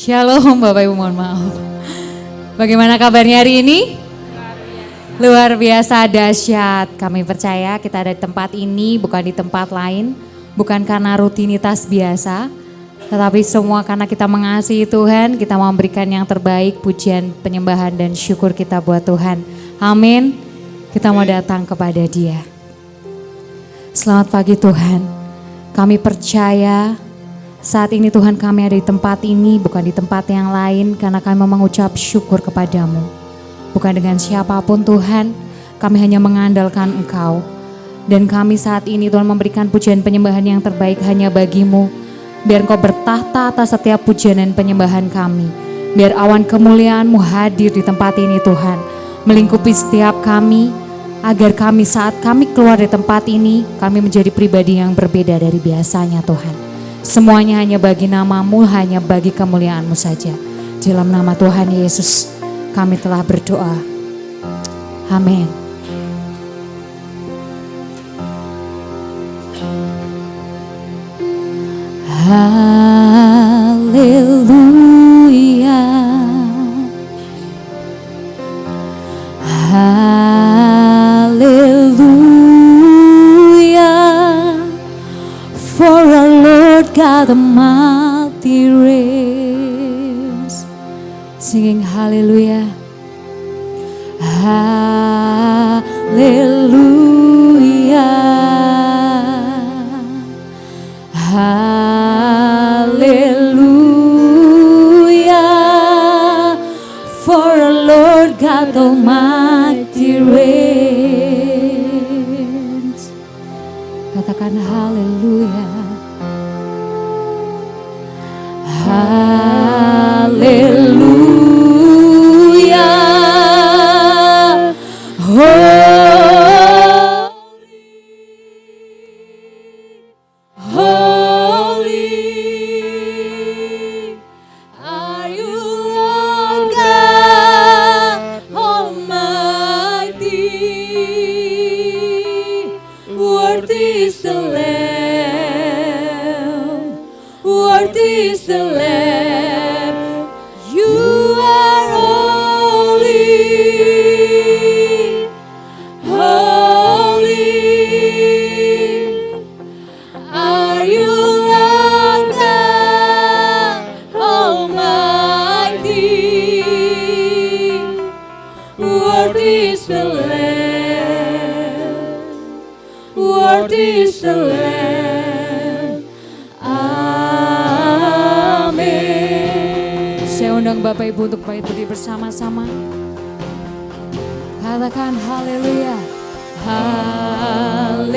Shalom Bapak Ibu, mohon maaf. Bagaimana kabarnya hari ini? Luar biasa dahsyat. Kami percaya kita ada di tempat ini bukan di tempat lain. Bukan karena rutinitas biasa. Tetapi semua karena kita mengasihi Tuhan. Kita memberikan yang terbaik, pujian, penyembahan dan syukur kita buat Tuhan. Amin. Kita mau datang kepada Dia. Selamat pagi Tuhan. Kami percaya saat ini Tuhan kami ada di tempat ini bukan di tempat yang lain karena kami mengucap syukur kepadamu. Bukan dengan siapapun Tuhan, kami hanya mengandalkan Engkau. Dan kami saat ini Tuhan memberikan pujian penyembahan yang terbaik hanya bagimu. Biar Engkau bertahta atas setiap pujian dan penyembahan kami. Biar awan kemuliaan-Mu hadir di tempat ini Tuhan. Melingkupi setiap kami, agar kami saat kami keluar dari tempat ini, kami menjadi pribadi yang berbeda dari biasanya Tuhan. Semuanya hanya bagi nama-Mu, hanya bagi kemuliaan-Mu saja. Dalam nama Tuhan Yesus kami telah berdoa. Amin. Haleluya. Haleluya. For our Lord God the mighty reigns. Singing hallelujah. Hallelujah. Hallelujah. For our Lord God Almighty reigns. Katakan hallelujah. Hallelujah. Holy are you, Lord God Almighty. Worthy is the Lamb. Worthy is the Lamb. You are holy. Holy are you, Lord God Almighty. Worthy is the Lamb. Worthy is the Lamb. Amin. Saya undang Bapak Ibu untuk berdiri bersama-sama. Katakan haleluya. Haleluya.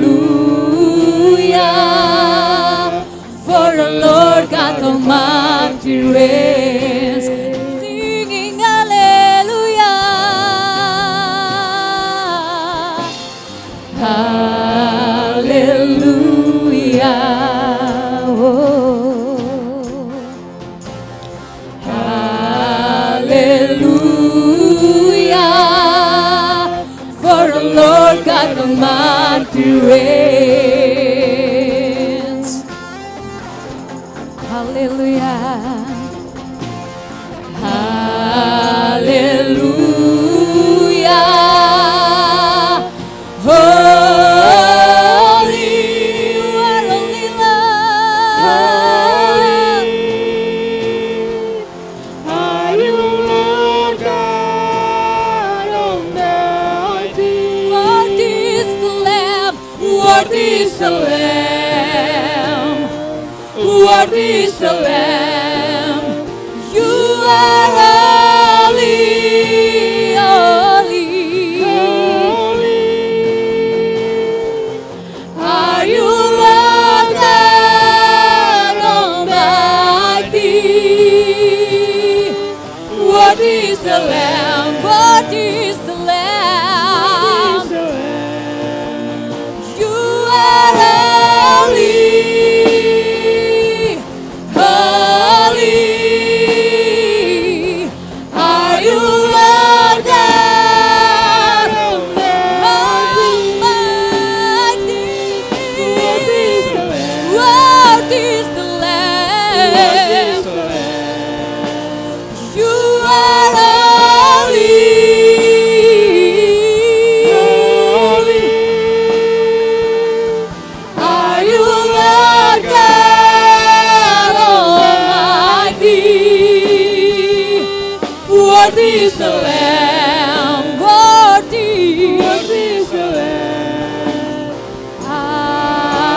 Haleluya. For the Lord God Almighty reigns. Singing haleluya. Haleluya. Oh. Hallelujah, for the Lord God Almighty reigns. Hallelujah. Hallelujah. Holy, you are only Lord. Are you Lord God Almighty? Worthy is the Lamb. Worthy is the Lamb. Worthy is the Lamb. You are holy, holy. Are you Lord God Almighty? Worthy is the Lamb. Worthy is the Lamb. You are holy, holy. is the Lamb, worthy is the Lamb. Amen.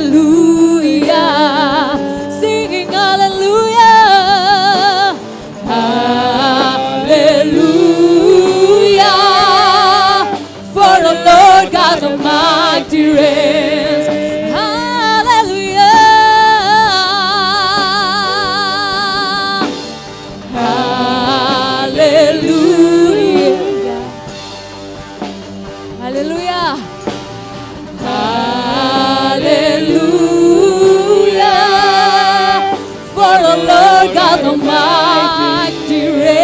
Hallelujah, singing hallelujah, hallelujah, for the Lord God Almighty reigns. Hallelujah, hallelujah, hallelujah. Hallelujah, for the Lord God Almighty reigns.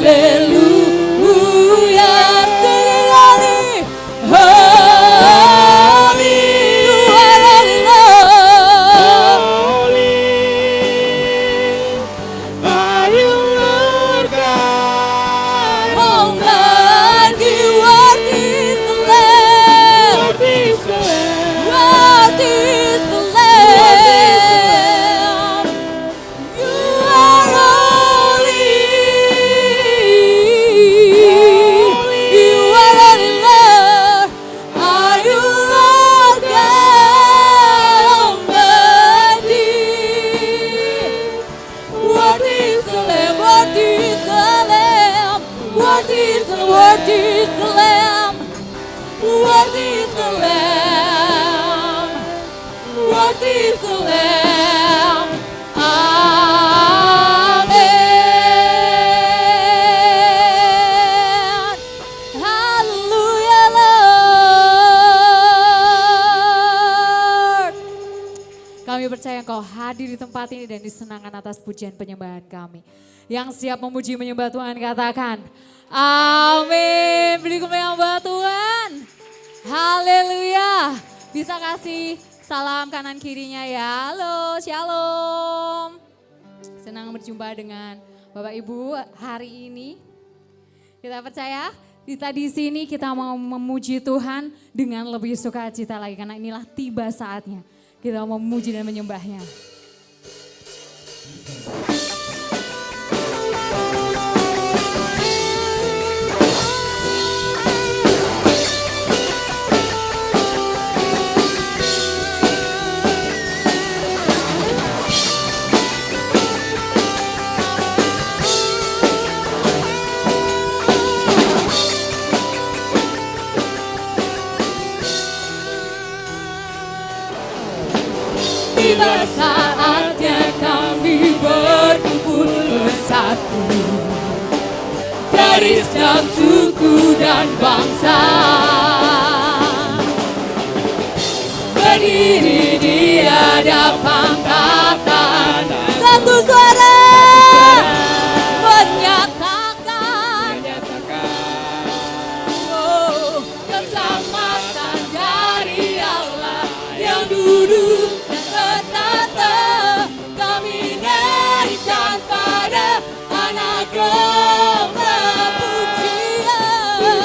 Hallelujah, sing holy, holy, you are holy, Lord. Are you Lord God? Almighty, worthy is the Lamb. Worthy is the Lamb. Worthy is the Lamb. You are holy. You are holy, Lord. Are you Lord God Almighty? Worthy is the Lamb. Worthy is the Lamb. Worthy is the Lamb. Worthy is the Lamb. Worthy is the Lamb. Amen. Hallelujah, Lord. Kami percaya Engkau hadir di tempat ini dan disenangkan atas pujian penyembahan kami. Yang siap memuji menyembah Tuhan katakan, amin. Beri menyembah Tuhan. Haleluya. Bisa kasih salam kanan kirinya ya. Halo, shalom. Senang berjumpa dengan Bapak Ibu hari ini. Kita percaya kita di sini kita mau memuji Tuhan dengan lebih sukacita lagi karena inilah tiba saatnya kita mau memuji dan menyembahnya. Tiba saatnya kami berkumpul bersatu dari setiap suku dan bangsa, berdiri di hadapan tahta, satu suara menyatakan, oh, keselamatan dari Allah yang duduk dan bertata. Kami naikkan pada anak domba pujian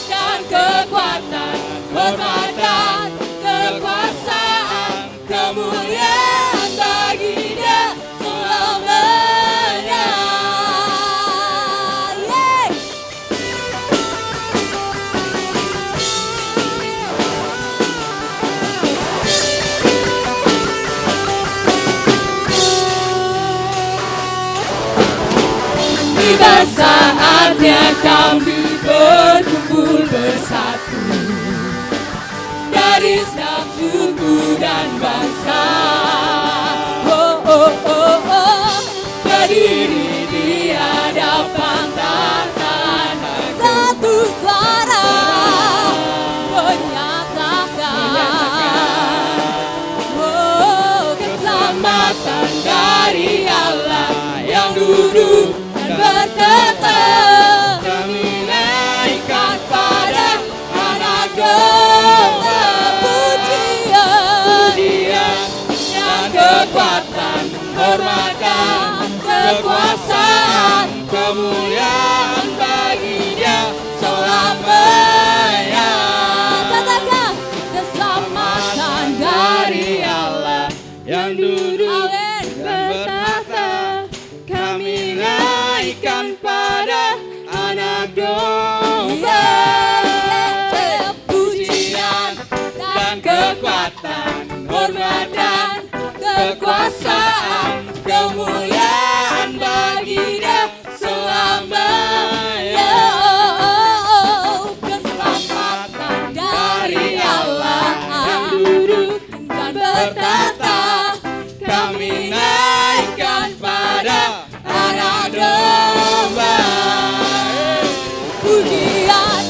dan kekuatan, hormat dan kekuasaan, kemuliaan bagi Dia selamanya. Yeay. Tiba saatnya kami berkumpul bersatu dari setiap suku dan bangsa. Oh, oh, oh, oh. Berdiri di hadapan tahta, satu suara menyatakan, oh, keselamatan dari Allah yang duduk dan bertata. Kami naikkan pada anak domba pujian dan kekuatan, hormat dan kekuasaan, kemuliaan bagi Dia selamanya. Katakan keselamatan dari Allah yang duduk Amin. dan bertata, kami naikkan pada anak domba. Pujian dan kekuatan, hormat dan kekuasaan, kemuliaan bagi Dia selamanya. Keselamatan Dari Allah yang duduk dan bertata, kami naikkan pada anak domba. pujian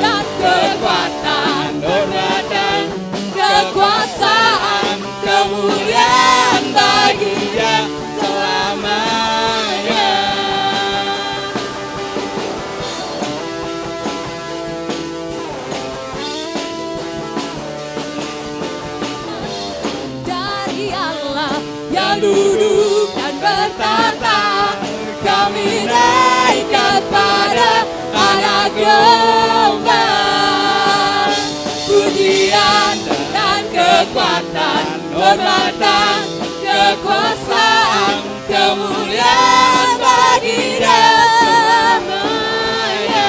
dan Kekuatan, hormat dan kekuasaan, kemuliaan bagi Dia selamanya. dari Allah Yang duduk dan bertata, kami naikkan pada anak domba. Pujian dan kekuatan, hormat dan kekuasaan, kemuliaan bagi Dia selamanya.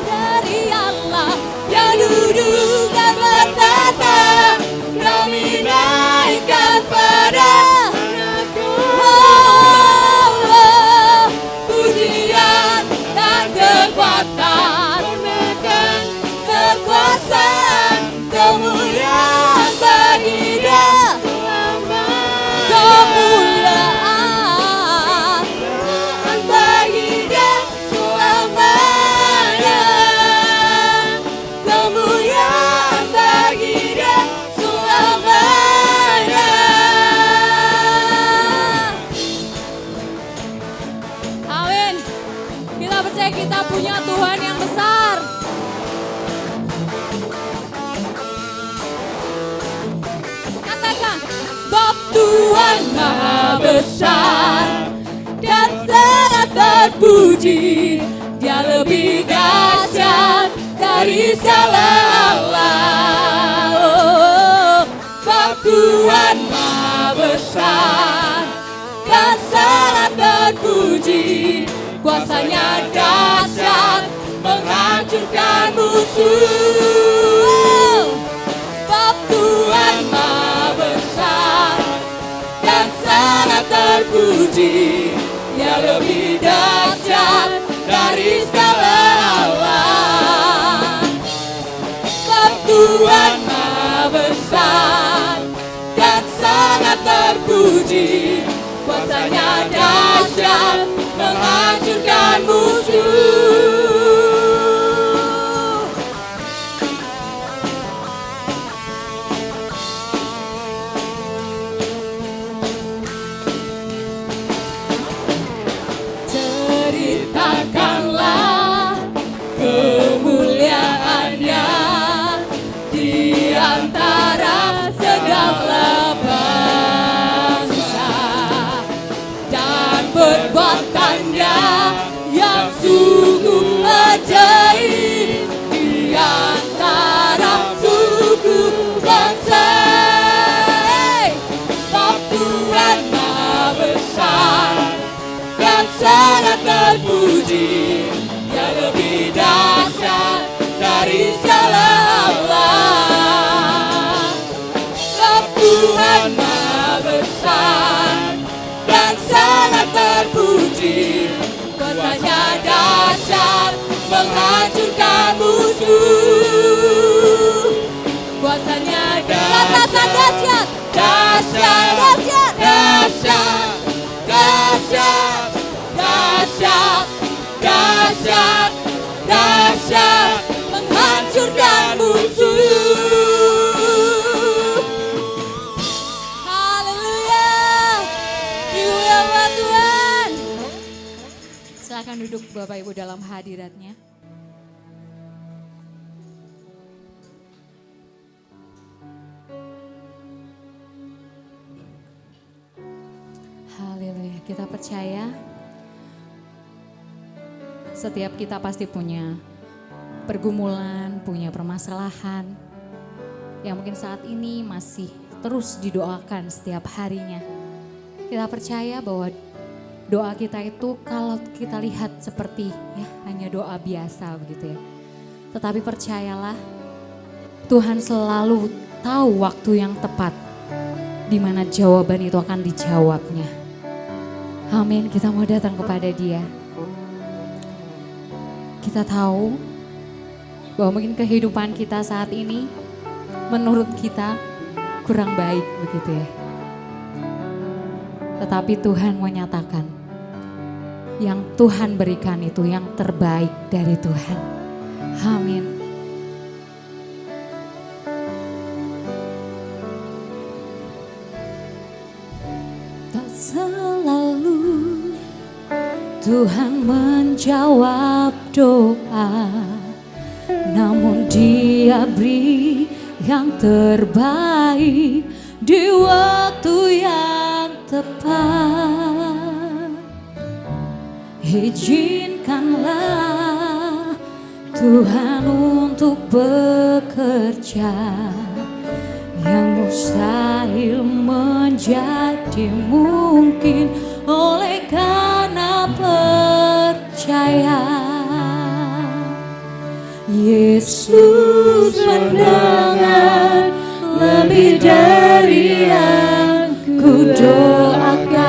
dari Allah Yang duduk dan bertata, kami naikkan pada anak domba. Pujian dan kekuatan, hormat dan kekuasaan, kemuliaan bagi Dia selamanya. kemuliaan Bagi Dia selamanya. Kemuliaan bagi Dia selamanya. amin. Kita percaya kita punya Tuhan yang besar. Katakan sebab Tuhan maha besar dan sangat terpuji. Dia lebih dahsyat dari segala Allah. Oh, sebab Tuhan maha besar dan sangat terpuji. Kuasanya dahsyat menghancurkan musuh. Sebab Tuhan maha besar Dan sangat terpuji, Dia lebih dahsyat dari segala Allah. Sebab Tuhan maha besar dan sangat terpuji, kuasanya dahsyat menghancurkan musuh. Ceritakanlah kemuliaan-Nya di antara segala bangsa, dan perbuatan-Nya yang sungguh ajaib di antara suku bangsa. Sebab Tuhan maha besar dan sangat terpuji, Dia lebih dahsyat dari segala Allah. Sebab Tuhan maha besar dan sangat terpuji, kuasanya dahsyat menghancurkan musuh. Kuasanya Katakan dahsyat, dahsyat, dahsyat, dahsyat, dahsyat, dahsyat, dahsyat, dahsyat, menghancurkan musuh. haleluya. Dimuliakan Tuhan. Silakan duduk Bapak Ibu dalam hadiratnya. kita percaya setiap kita pasti punya pergumulan, punya permasalahan yang mungkin saat ini masih terus didoakan setiap harinya. Kita percaya bahwa doa kita itu kalau kita lihat seperti ya hanya doa biasa begitu ya. Tetapi percayalah Tuhan selalu tahu waktu yang tepat di mana jawaban itu akan dijawabnya. Amin, kita mau datang kepada Dia. Kita tahu bahwa mungkin kehidupan kita saat ini menurut kita kurang baik begitu ya. Tetapi Tuhan menyatakan yang Tuhan berikan itu yang terbaik dari Tuhan. Amin. Tak selalu Tuhan menjawab doa, namun Dia beri yang terbaik di waktu yang tepat. Izinkanlah Tuhan untuk bekerja, yang mustahil menjadi mungkin oleh karena percaya. Yesus mendengar lebih dari yang ku doakan.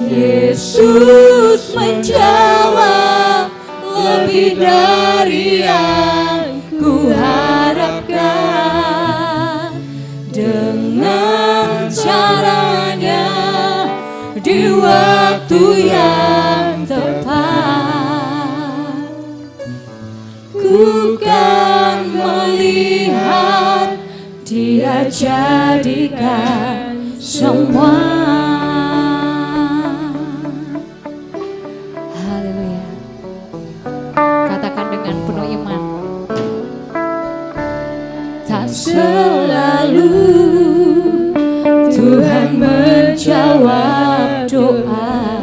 Yesus menjawab lebih dari yang ku harapkan. Dengan caranya di waktu yang tepat, ku kan melihat Dia jadikan semua. Haleluya. Katakan dengan penuh iman. Tak selalu Tuhan menjawab doa,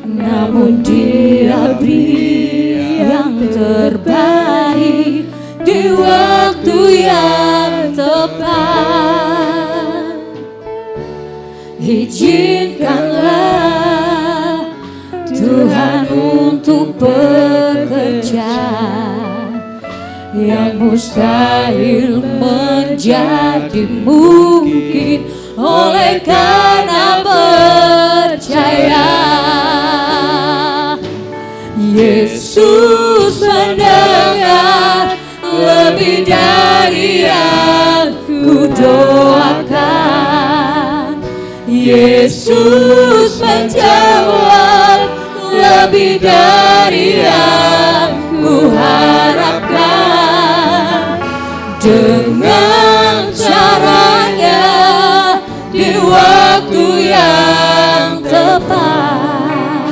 namun Dia beri yang terbaik di waktu yang tepat. Izinkanlah Tuhan untuk bekerja, yang mustahil menjadi mungkin oleh karena percaya. Yesus mendengar lebih dari yang ku doakan. Yesus menjawab lebih dari yang ku harapkan. Dengan caranya di waktu yang tepat,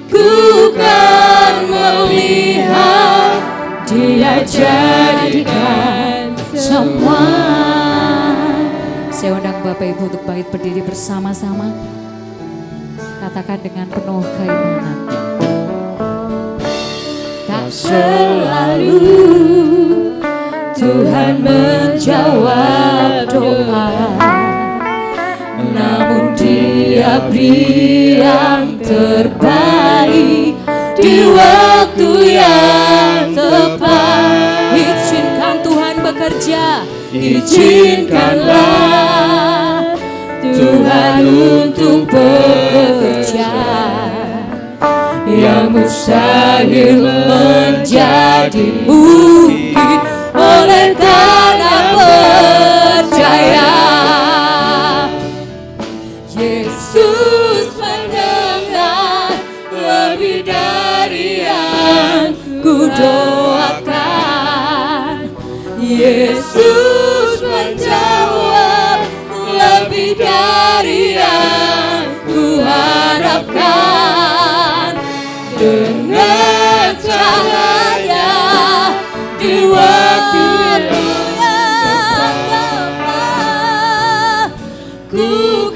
ku kan melihat Dia jadikan semua. Saya undang Bapak Ibu untuk bangkit berdiri bersama-sama. Katakan dengan penuh keimanan. Tak selalu Tuhan menjawab doa, namun Dia beri yang terbaik di waktu yang tepat. Izinkan Tuhan bekerja, izinkanlah Tuhan untuk bekerja, yang mustahil menjadi mungkin oleh karena percaya. Yesus mendengar lebih dari yang ku doakan. Yesus menjawab lebih dari yang ku harapkan. Dengan caranya di waktu yang tepat, ku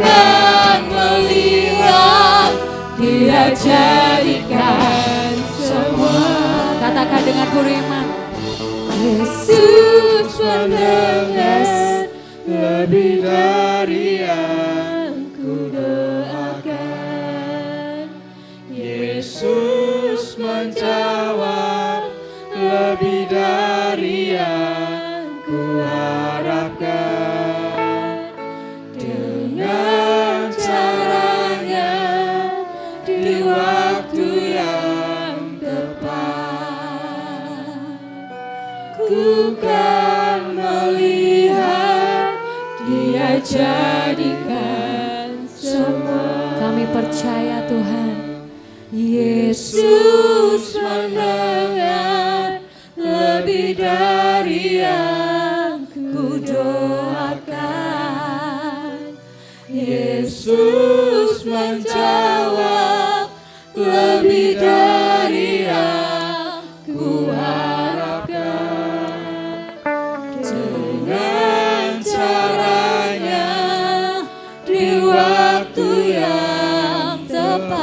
dengan penuh iman. Yesus mendengar lebih dari yang ku doakan. Yesus menjawab lebih dari yang ku harapkan. Dengan caranya di waktu yang tepat, ku kan melihat Dia jadikan semua. Kami percaya Tuhan. Yesus mendengar lebih dari yang ku doakan. Yesus menjawab lebih dari yang ku harapkan. Dengan caranya di waktu yang tepat,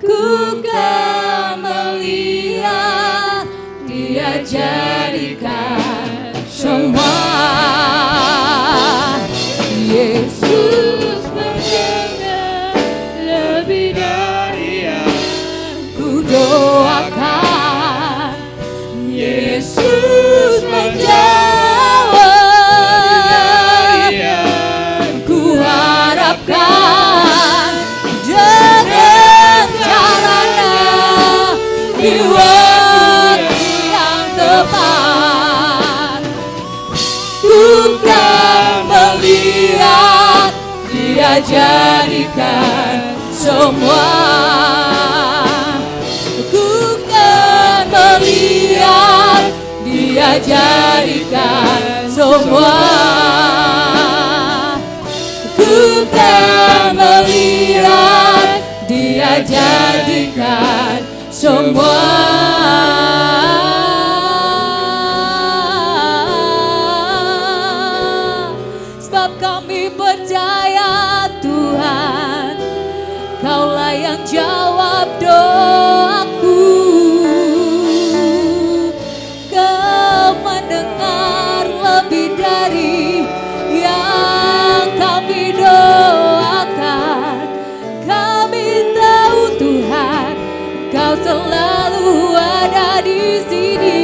ku kan melihat Dia jadikan semua. Yesus mendengar lebih dari yang ku doakan. Yesus menjawab yang ku harapkan. Dengan caranya di waktu yang tepat, ku kan melihat Dia jadikan semua. Ku kan melihat Dia jadikan semua. Ku kan melihat Dia jadikan semua. Sebab kami percaya Tuhan, Kaulah yang jawab doaku. Kau mendengar lebih dari yang kami doakan. Kami tahu Tuhan, Kau selalu ada di sini.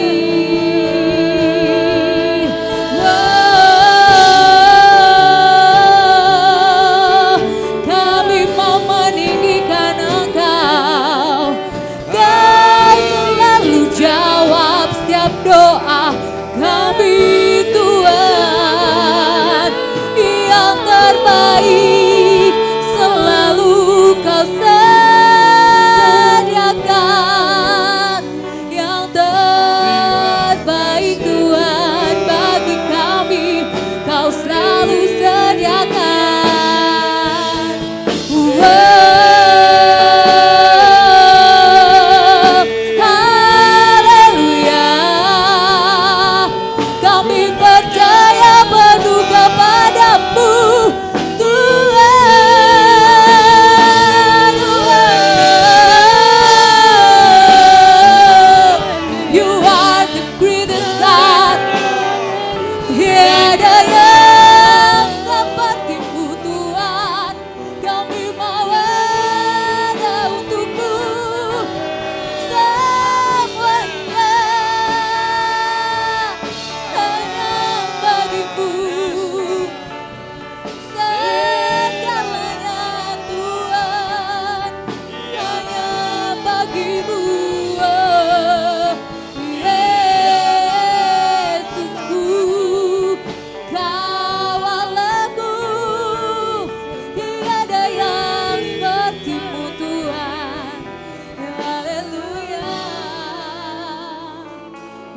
Kami mau meninggikan Engkau. Kau selalu jawab setiap doa kami Tuhan. Yang terbaik selalu Kau sediakan. Yang terbaik Tuhan bagi kami, Kau selalu sediakan. Haleluya. Kami percaya penuh kepadamu Tuhan. You are the greatest God. Tiada yang seperti-Mu Tuhan. Kami mau ada untuk-Mu semuanya, hanya bagi-Mu segalanya Tuhan, hanya bagi-Mu. Oh, Yesusku, Kawal aku, tiada yang seperti-Mu Tuhan. Haleluya.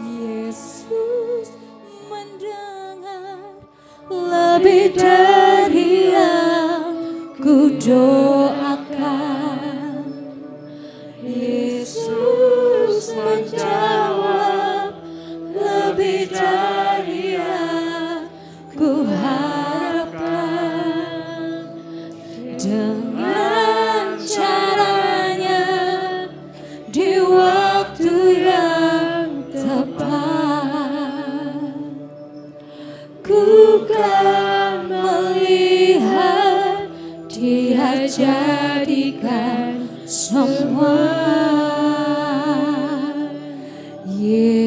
Yesus mendengar lebih dari yang ku doakan. Yesus menjawab lebih dari yang ku harapkan. Dengan caranya di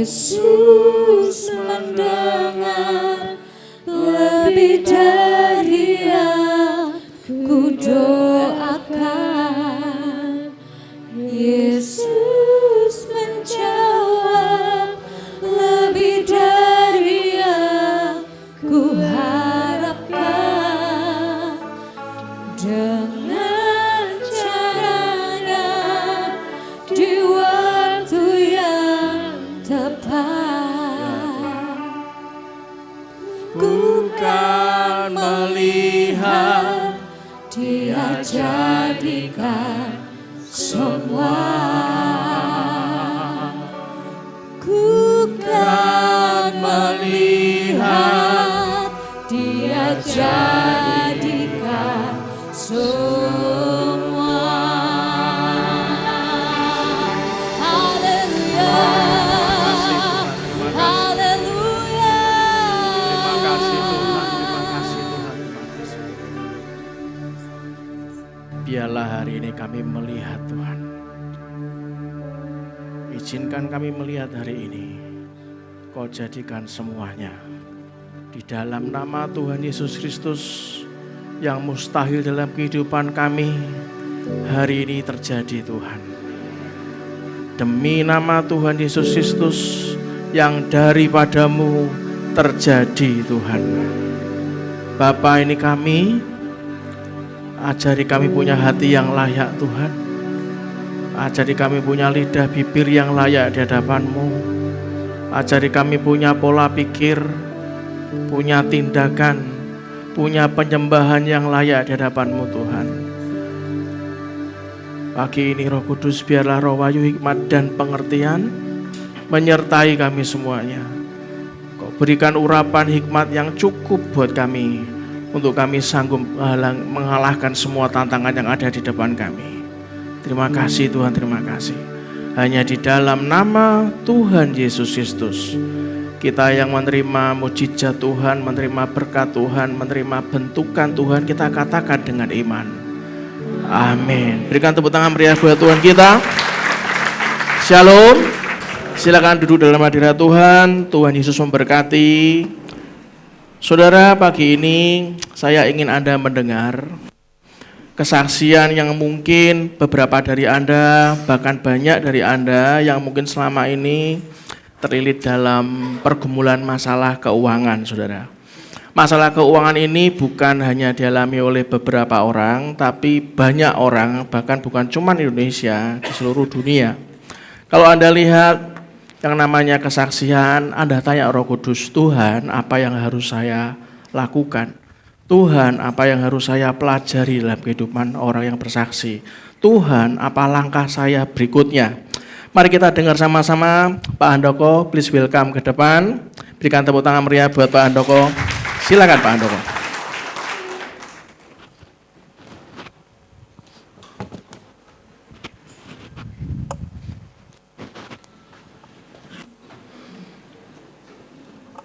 Yesus mendengar lebih dari yang ku doakan. Yesus menjawab lebih dari yang ku harapkan. Dengan caranya di waktu yang tepat, ku kan melihat Dia jadikan semua. Ku kan melihat Dia jadikan semua. Haleluya, haleluya. Terima kasih Tuhan, terima kasih Tuhan, terima kasih. Biarlah hari ini kami melihat Tuhan. Izinkan kami melihat hari ini. Kau jadikan semuanya di dalam nama Tuhan Yesus Kristus yang mustahil dalam kehidupan kami hari ini terjadi Tuhan. Demi nama Tuhan Yesus Kristus yang daripadamu terjadi Tuhan. Bapa, ini kami, ajari kami punya hati yang layak Tuhan. Ajari kami punya lidah bibir yang layak di hadapan-Mu. Ajari kami punya pola pikir, punya tindakan, punya penyembahan yang layak di hadapan-Mu Tuhan. Pagi ini Roh Kudus biarlah roh wahyu, hikmat dan pengertian menyertai kami semuanya. Kau berikan urapan hikmat yang cukup buat kami untuk kami sanggup mengalahkan semua tantangan yang ada di depan kami. Terima kasih Tuhan, terima kasih. Hanya di dalam nama Tuhan Yesus Kristus kita yang menerima mujizat Tuhan, menerima berkat Tuhan, menerima bentukan Tuhan, kita katakan dengan iman. Amin. Berikan tepuk tangan meriah buat Tuhan kita. Shalom. Silakan duduk dalam hadirat Tuhan. Tuhan Yesus memberkati. Saudara, pagi ini saya ingin Anda mendengar kesaksian yang mungkin beberapa dari Anda, bahkan banyak dari Anda yang mungkin selama ini terlilit dalam pergumulan masalah keuangan, saudara. Masalah keuangan ini bukan hanya dialami oleh beberapa orang, tapi banyak orang, bahkan bukan cuma Indonesia, di seluruh dunia. Kalau Anda lihat yang namanya kesaksian, Anda tanya Roh Kudus, Tuhan, apa yang harus saya lakukan? Tuhan, apa yang harus saya pelajari dalam kehidupan orang yang bersaksi? Tuhan, apa langkah saya berikutnya? Mari kita dengar sama-sama. Pak Handoko, please welcome ke depan. Berikan tepuk tangan meriah buat Pak Handoko. Silakan Pak Handoko.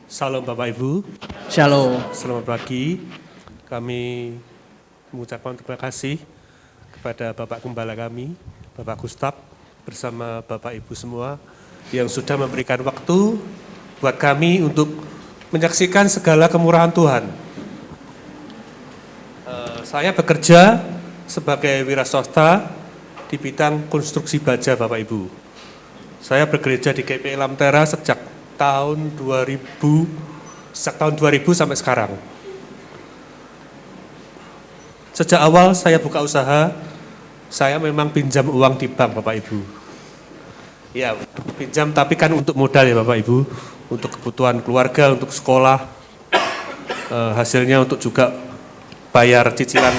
Salam Bapak Ibu. Shalom. Selamat pagi. Kami mengucapkan terima kasih kepada Bapak Gembala kami, Bapak Gustaf, bersama Bapak Ibu semua yang sudah memberikan waktu buat kami untuk menyaksikan segala kemurahan Tuhan. Saya bekerja sebagai wiraswasta di bidang konstruksi baja Bapak Ibu. Saya bekerja di GPI Lamtera sejak tahun 2000 sampai sekarang. Sejak awal saya buka usaha, saya memang pinjam uang di bank Bapak Ibu. Ya, pinjam tapi kan untuk modal ya Bapak Ibu, untuk kebutuhan keluarga, untuk sekolah. Hasilnya untuk juga bayar cicilan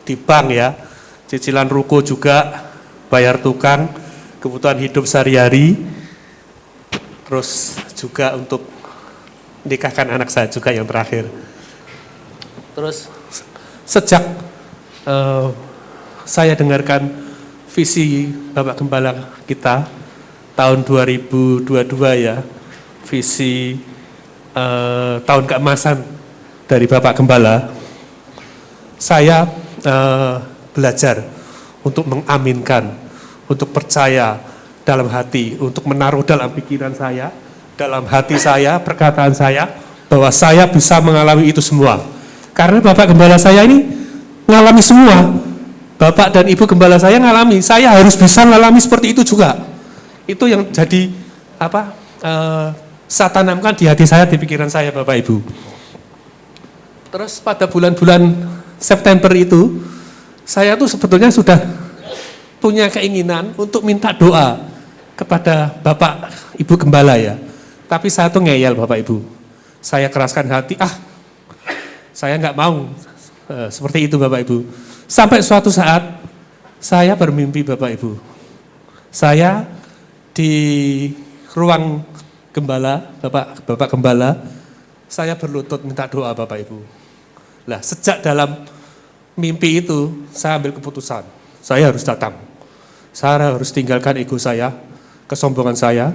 di bank ya, cicilan ruko juga, bayar tukang, kebutuhan hidup sehari-hari, terus juga untuk nikahkan anak saya juga yang terakhir. Terus sejak saya dengarkan visi Bapak Gembala kita tahun 2022 ya, visi tahun keemasan dari Bapak Gembala, saya belajar untuk mengaminkan, untuk percaya dalam hati, untuk menaruh dalam pikiran saya, dalam hati saya, perkataan saya, bahwa saya bisa mengalami itu semua. Karena Bapak Gembala saya ini mengalami semua. Bapak dan Ibu Gembala saya ngalami, saya harus bisa mengalami seperti itu juga. Itu yang jadi saya tanamkan di hati saya, di pikiran saya, Bapak Ibu. Terus pada bulan-bulan September itu, saya tuh sebetulnya sudah punya keinginan untuk minta doa kepada Bapak Ibu Gembala ya. Tapi saya tuh ngeyel Bapak Ibu. Saya keraskan hati, saya nggak mau seperti itu Bapak Ibu. Sampai suatu saat saya bermimpi Bapak Ibu. Saya di ruang Gembala, Bapak Gembala, saya berlutut minta doa Bapak Ibu. Lah, sejak dalam mimpi itu, saya ambil keputusan, saya harus datang. Saya harus tinggalkan ego saya, kesombongan saya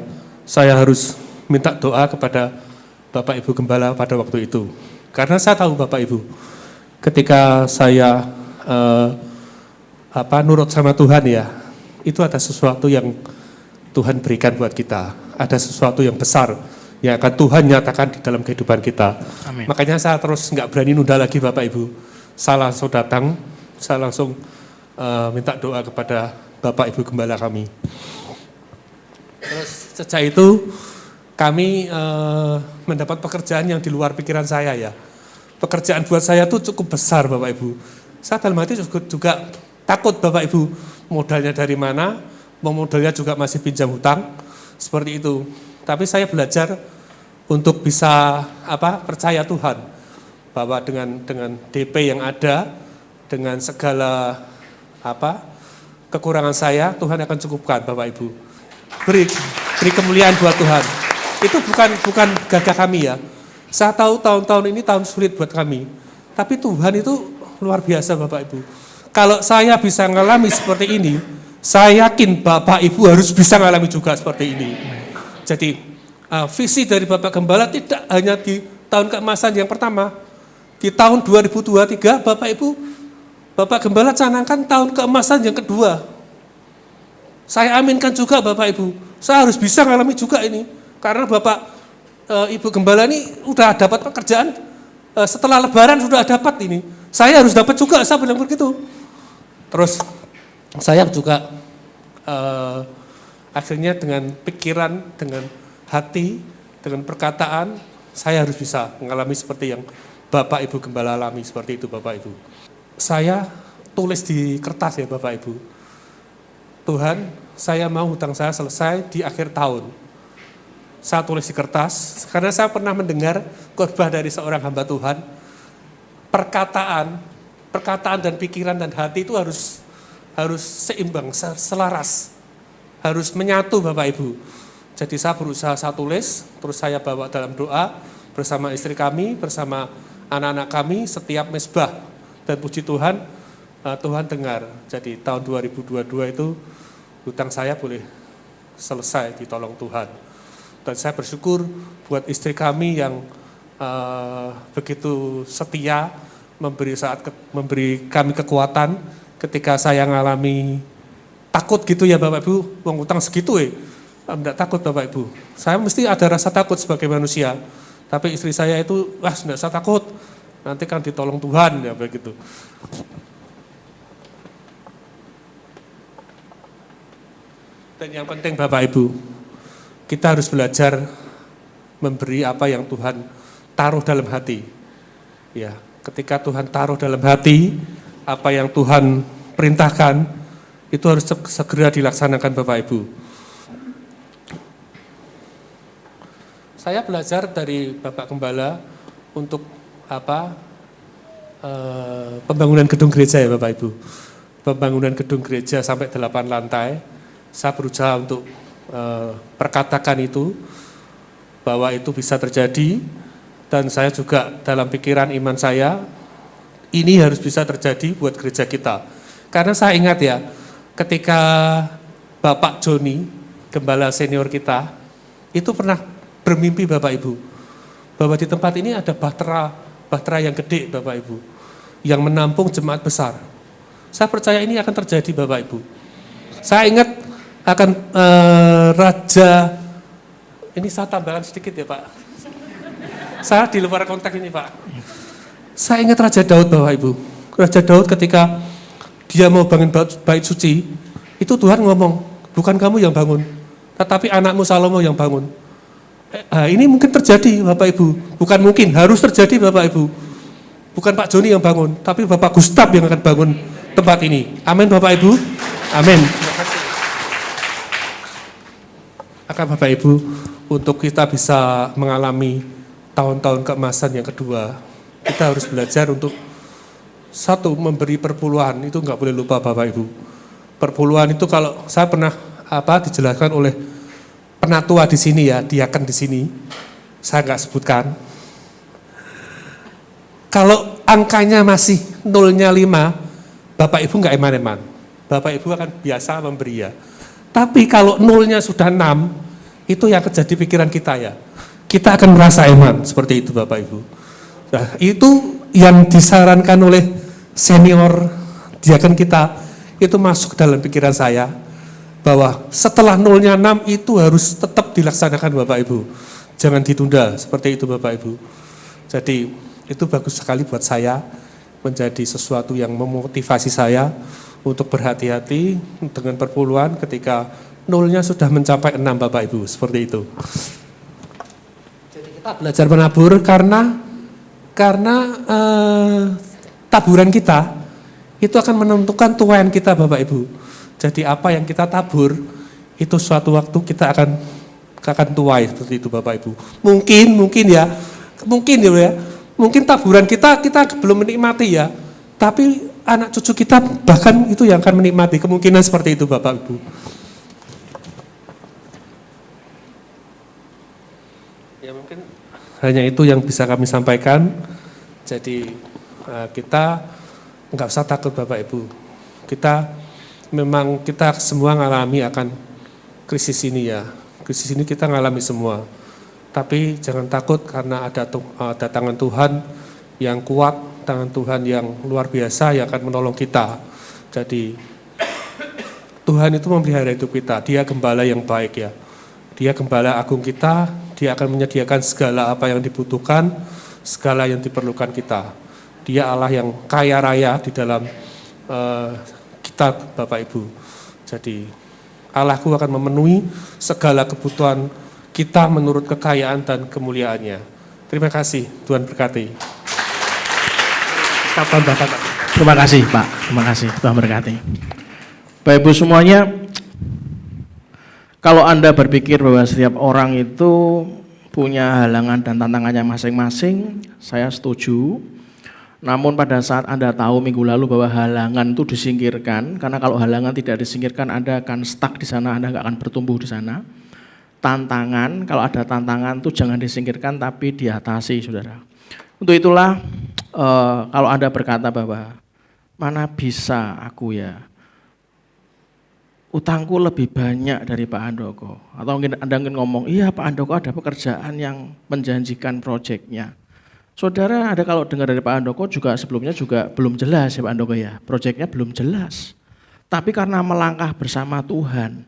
harus minta doa kepada Bapak Ibu Gembala pada waktu itu. Karena saya tahu Bapak Ibu, ketika saya nurut sama Tuhan ya, itu ada sesuatu yang Tuhan berikan buat kita. Ada sesuatu yang besar yang akan Tuhan nyatakan di dalam kehidupan kita. Amin. Makanya saya terus nggak berani nunda lagi Bapak Ibu. Saya langsung datang, saya langsung minta doa kepada Bapak Ibu Gembala kami. Terus sejak itu kami mendapat pekerjaan yang di luar pikiran saya ya. Pekerjaan buat saya tuh cukup besar Bapak Ibu. Saya dalam hati juga takut Bapak Ibu, modalnya dari mana, modalnya juga masih pinjam hutang, seperti itu. Tapi saya belajar untuk bisa percaya Tuhan bahwa dengan DP yang ada, dengan segala kekurangan saya, Tuhan akan cukupkan Bapak Ibu. Beri kemuliaan buat Tuhan. Itu bukan gagah kami ya. Saya tahu tahun-tahun ini tahun sulit buat kami. Tapi Tuhan itu luar biasa Bapak Ibu. Kalau saya bisa mengalami seperti ini, saya yakin Bapak Ibu harus bisa mengalami juga seperti ini. Jadi visi dari Bapak Gembala tidak hanya di tahun keemasan yang pertama. Di tahun 2023 Bapak Gembala canangkan tahun keemasan yang kedua. Saya aminkan juga Bapak Ibu. Saya harus bisa mengalami juga ini. Karena Bapak Ibu Gembala ini udah dapat pekerjaan, setelah Lebaran sudah dapat ini. Saya harus dapat juga, saya bilang begitu. Terus saya juga akhirnya dengan pikiran, dengan hati, dengan perkataan, saya harus bisa mengalami seperti yang Bapak Ibu Gembala alami, seperti itu Bapak Ibu. Saya tulis di kertas ya Bapak Ibu, Tuhan, saya mau hutang saya selesai di akhir tahun. Saya tulis di kertas, karena saya pernah mendengar khotbah dari seorang hamba Tuhan, perkataan dan pikiran dan hati itu harus seimbang, selaras, harus menyatu Bapak Ibu. Jadi saya berusaha, saya tulis, terus saya bawa dalam doa bersama istri kami, bersama anak-anak kami, setiap mesbah, dan puji Tuhan, Tuhan dengar. Jadi tahun 2022 itu hutang saya boleh selesai, ditolong Tuhan. Dan saya bersyukur buat istri kami yang begitu setia, memberi kami kekuatan ketika saya ngalami takut gitu ya Bapak Ibu, uang utang segitu enggak takut Bapak Ibu. Saya mesti ada rasa takut sebagai manusia. Tapi istri saya itu, enggak usah takut, nanti kan ditolong Tuhan ya begitu. Dan yang penting Bapak Ibu, kita harus belajar memberi apa yang Tuhan taruh dalam hati. Ya, ketika Tuhan taruh dalam hati, apa yang Tuhan perintahkan, itu harus segera dilaksanakan Bapak Ibu. Saya belajar dari Bapak Gembala untuk pembangunan gedung gereja ya Bapak Ibu. Pembangunan gedung gereja sampai 8 lantai. Saya berusaha untuk perkatakan itu, bahwa itu bisa terjadi, dan saya juga dalam pikiran iman saya, ini harus bisa terjadi buat gereja kita. Karena saya ingat ya, ketika Bapak Joni, gembala senior kita, itu pernah bermimpi Bapak Ibu, bahwa di tempat ini ada bahtera yang gede Bapak Ibu, yang menampung jemaat besar. Saya percaya ini akan terjadi Bapak Ibu. Saya ingat akan raja, ini saya tambahkan sedikit ya Pak. Saya di luar konteks ini Pak. Saya ingat Raja Daud Bapak Ibu. Raja Daud ketika dia mau bangun bait suci, itu Tuhan ngomong, bukan kamu yang bangun, tetapi anakmu Salomo yang bangun. Ini mungkin terjadi Bapak Ibu, bukan mungkin, harus terjadi Bapak Ibu. Bukan Pak Joni yang bangun, tapi Bapak Gustaf yang akan bangun tempat ini. Amin Bapak Ibu, amin. Akan Bapak Ibu, untuk kita bisa mengalami tahun-tahun keemasan yang kedua, kita harus belajar untuk satu, memberi perpuluhan, itu nggak boleh lupa Bapak Ibu. Perpuluhan itu kalau saya pernah dijelaskan oleh penatua di sini ya, diaken di sini, saya nggak sebutkan. Kalau angkanya masih nolnya 5, Bapak Ibu nggak eman-eman. Bapak Ibu akan biasa memberi ya. Tapi kalau nolnya sudah 6, itu yang terjadi pikiran kita ya. Kita akan merasa eman, seperti itu Bapak Ibu. Nah, itu yang disarankan oleh senior diaken kita, itu masuk dalam pikiran saya, bahwa setelah nolnya 6 itu harus tetap dilaksanakan Bapak Ibu. Jangan ditunda, seperti itu Bapak Ibu. Jadi itu bagus sekali buat saya, menjadi sesuatu yang memotivasi saya untuk berhati-hati dengan perpuluhan ketika nolnya sudah mencapai 6 Bapak Ibu, seperti itu. Jadi kita belajar menabur karena taburan kita itu akan menentukan tuayan kita Bapak Ibu. Jadi apa yang kita tabur itu suatu waktu kita akan tuai, seperti itu Bapak Ibu. Mungkin ya. Mungkin taburan kita belum menikmati ya. Tapi anak cucu kita bahkan itu yang akan menikmati. Kemungkinan seperti itu Bapak Ibu. Ya mungkin hanya itu yang bisa kami sampaikan. Jadi kita nggak usah takut Bapak Ibu. Kita semua ngalami akan krisis ini ya. Krisis ini kita ngalami semua. Tapi jangan takut karena ada tangan Tuhan yang kuat, tangan Tuhan yang luar biasa yang akan menolong kita. Jadi Tuhan itu memelihara hidup kita. Dia gembala yang baik ya. Dia gembala agung kita. Dia akan menyediakan segala apa yang dibutuhkan, segala yang diperlukan kita. Dia Allah yang kaya raya di dalam kita Bapak Ibu. Jadi Allahku akan memenuhi segala kebutuhan kita menurut kekayaan dan kemuliaannya. Terima kasih, Tuhan berkati. Terima kasih Pak, terima kasih, Tuhan berkati. Bapak Ibu semuanya, kalau Anda berpikir bahwa setiap orang itu punya halangan dan tantangannya masing-masing, saya setuju. Namun pada saat Anda tahu minggu lalu bahwa halangan itu disingkirkan, karena kalau halangan tidak disingkirkan Anda akan stuck di sana, Anda nggak akan bertumbuh di sana. Tantangan, kalau ada tantangan itu jangan disingkirkan tapi diatasi saudara. Untuk itulah kalau Anda berkata bahwa mana bisa aku ya, utangku lebih banyak dari Pak Handoko. Atau mungkin Anda ngomong, iya Pak Handoko ada pekerjaan yang menjanjikan proyeknya. Saudara, ada kalau dengar dari Pak Handoko juga sebelumnya juga belum jelas ya Pak Handoko ya, proyeknya belum jelas. Tapi karena melangkah bersama Tuhan,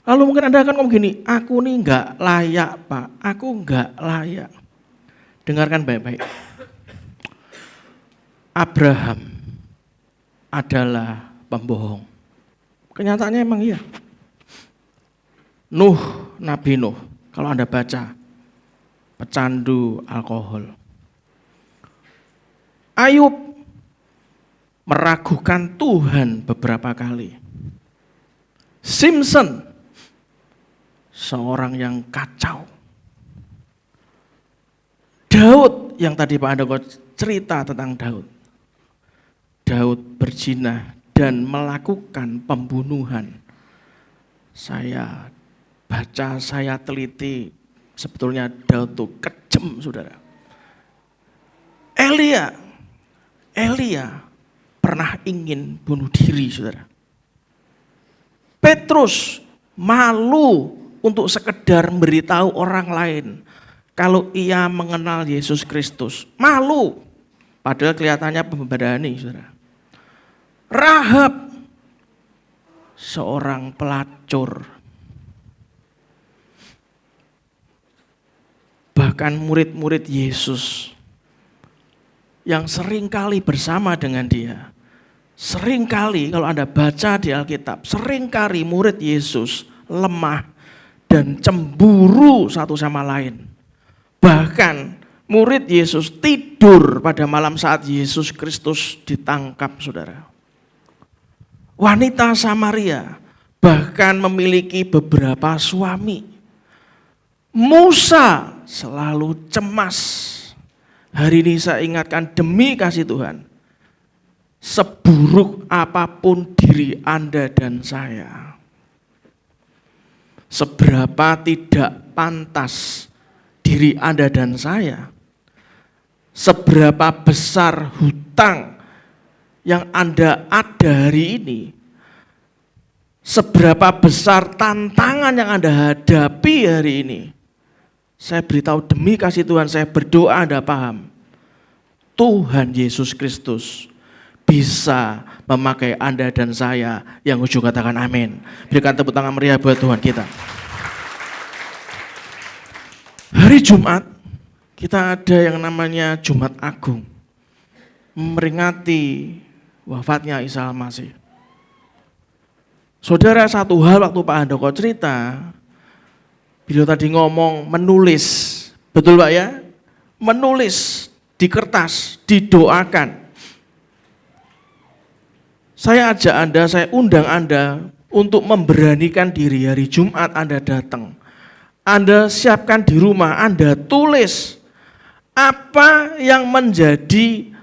lalu mungkin Anda akan ngomong gini, aku nih enggak layak Pak, aku enggak layak. Dengarkan baik-baik. Abraham adalah pembohong. Kenyataannya emang iya. Nuh, Nabi Nuh, kalau Anda baca, pecandu alkohol. Ayub meragukan Tuhan beberapa kali. Simpson, seorang yang kacau. Daud, yang tadi Pak Handoko cerita tentang Daud. Daud berzina dan melakukan pembunuhan. Saya baca, saya teliti, sebetulnya Daud itu kejem saudara. Elia pernah ingin bunuh diri saudara. Petrus malu untuk sekedar memberitahu orang lain kalau ia mengenal Yesus Kristus. Malu, padahal kelihatannya pembebadani saudara. Rahab, seorang pelacur, bahkan murid-murid Yesus yang seringkali bersama dengan dia. Seringkali kalau Anda baca di Alkitab, seringkali murid Yesus lemah dan cemburu satu sama lain. Bahkan murid Yesus tidur pada malam saat Yesus Kristus ditangkap, saudara. Wanita Samaria bahkan memiliki beberapa suami. Musa selalu cemas. Hari ini saya ingatkan demi kasih Tuhan, seburuk apapun diri Anda dan saya, seberapa tidak pantas diri Anda dan saya, seberapa besar hutang yang Anda ada hari ini, seberapa besar tantangan yang Anda hadapi hari ini. Saya beritahu demi kasih Tuhan, saya berdoa Anda paham. Tuhan Yesus Kristus bisa memakai Anda dan saya. Yang ujung katakan amin. Berikan tepuk tangan meriah buat Tuhan kita. Hari Jumat kita ada yang namanya Jumat Agung, memperingati wafatnya Isa Al-Masih. Saudara, satu hal waktu Pak Handoko cerita, beliau tadi ngomong menulis, betul Pak ya? Menulis di kertas, didoakan. Saya ajak Anda, saya undang Anda untuk memberanikan diri hari Jumat Anda datang. Anda siapkan di rumah, Anda tulis apa yang menjadi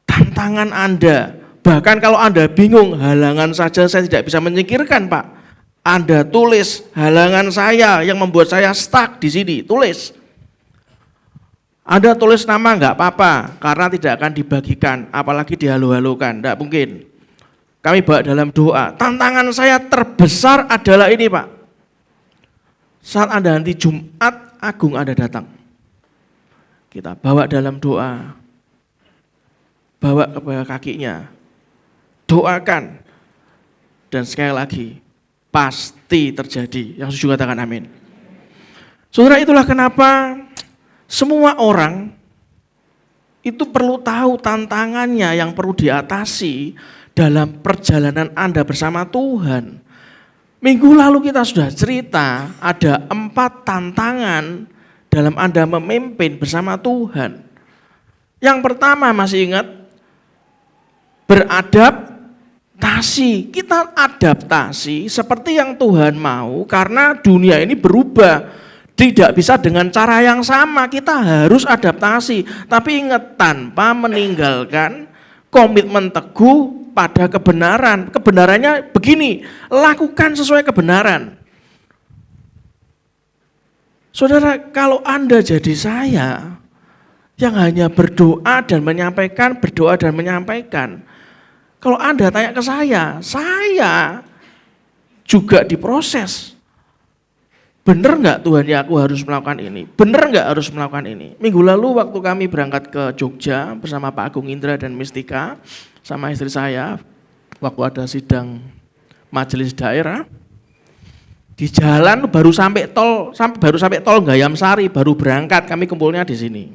tantangan Anda. Bahkan kalau Anda bingung, halangan saja saya tidak bisa menyingkirkan Pak. Anda tulis halangan saya yang membuat saya stuck di sini, tulis. Anda tulis nama enggak apa-apa, karena tidak akan dibagikan, apalagi dihalu-halukan, enggak mungkin. Kami bawa dalam doa. Tantangan saya terbesar adalah ini Pak. Saat Anda nanti Jumat Agung Anda datang, kita bawa dalam doa, bawa ke bawah kakinya, doakan, dan sekali lagi pasti terjadi. Yang setuju katakan amin. Saudara, itulah kenapa semua orang itu perlu tahu tantangannya yang perlu diatasi dalam perjalanan Anda bersama Tuhan. Minggu lalu kita sudah cerita ada 4 tantangan dalam Anda memimpin bersama Tuhan. Yang pertama masih ingat? Beradaptasi. Kita adaptasi seperti yang Tuhan mau karena dunia ini berubah. Tidak bisa dengan cara yang sama, kita harus adaptasi. Tapi ingat, tanpa meninggalkan komitmen teguh pada kebenaran. Kebenarannya begini, lakukan sesuai kebenaran. Saudara, kalau Anda jadi saya yang hanya berdoa dan menyampaikan, berdoa dan menyampaikan. Kalau Anda tanya ke saya juga diproses. Benar enggak Tuhan ya aku harus melakukan ini? Benar enggak harus melakukan ini? Minggu lalu waktu kami berangkat ke Jogja bersama Pak Agung Indra dan Mistika, sama istri saya, waktu ada sidang majelis daerah, di jalan baru sampai tol Gayam Sari, baru berangkat, kami kumpulnya di sini.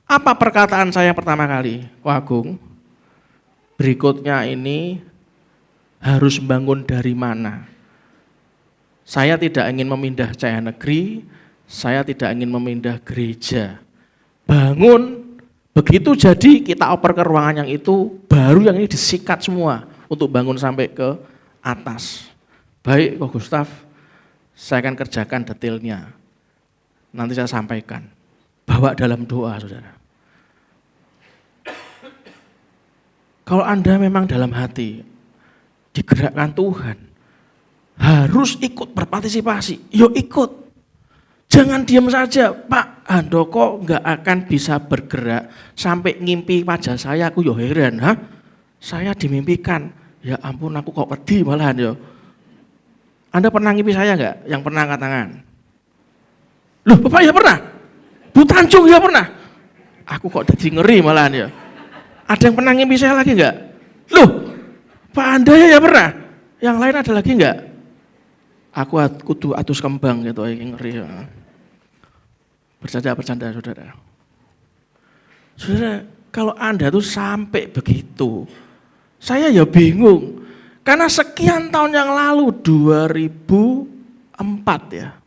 Apa perkataan saya pertama kali? Wah Agung, berikutnya ini harus bangun dari mana? Saya tidak ingin memindah Cahaya Negeri, saya tidak ingin memindah gereja. Bangun, begitu jadi kita oper ke ruangan yang itu, baru yang ini disikat semua untuk bangun sampai ke atas. Baik Pak Gustaf, saya akan kerjakan detailnya. Nanti saya sampaikan. Bawa dalam doa, saudara. Kalau Anda memang dalam hati digerakkan Tuhan, harus ikut berpartisipasi, yuk ikut. Jangan diam saja, Pak Handoko nggak akan bisa bergerak sampai ngimpi wajah saya, aku yo heran, saya dimimpikan, ya ampun aku kok pedih malahan yo. Anda pernah ngimpi saya nggak? Yang pernah angkat tangan? Loh Bapak ya pernah? Bu Tanjung ya pernah? Aku kok jadi ngeri malahan ya. Ada yang pernah ngimpi saya lagi nggak? Loh Pak Andaya ya pernah? Yang lain ada lagi nggak? Aku kudu atus kembang gitu, ngeri. Bercanda-bercanda saudara. Saudara, kalau Anda tuh sampai begitu, saya ya bingung. Karena sekian tahun yang lalu, 2004 ya,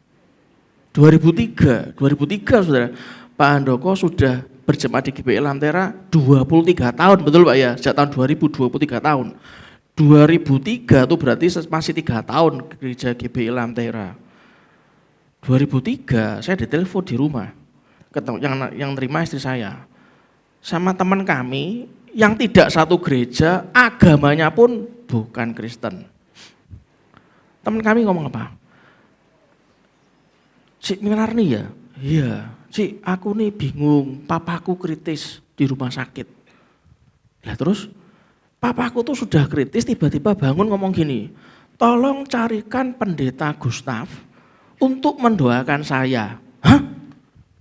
2003 saudara, Pak Handoko sudah berjemaat di GBI Lantera 23 tahun, betul Pak ya? Sejak tahun 2000, 23 tahun. 2003 itu berarti masih 3 tahun gereja GBI Lantera. 2003 saya ditelepon di rumah, yang terima istri saya, sama teman kami yang tidak satu gereja, agamanya pun bukan Kristen. Teman kami ngomong apa? Cik Minarni ya? Iya, Cik aku nih bingung, papaku kritis di rumah sakit. Lah terus, papaku tuh sudah kritis tiba-tiba bangun ngomong gini, tolong carikan pendeta Gustaf untuk mendoakan saya. Hah?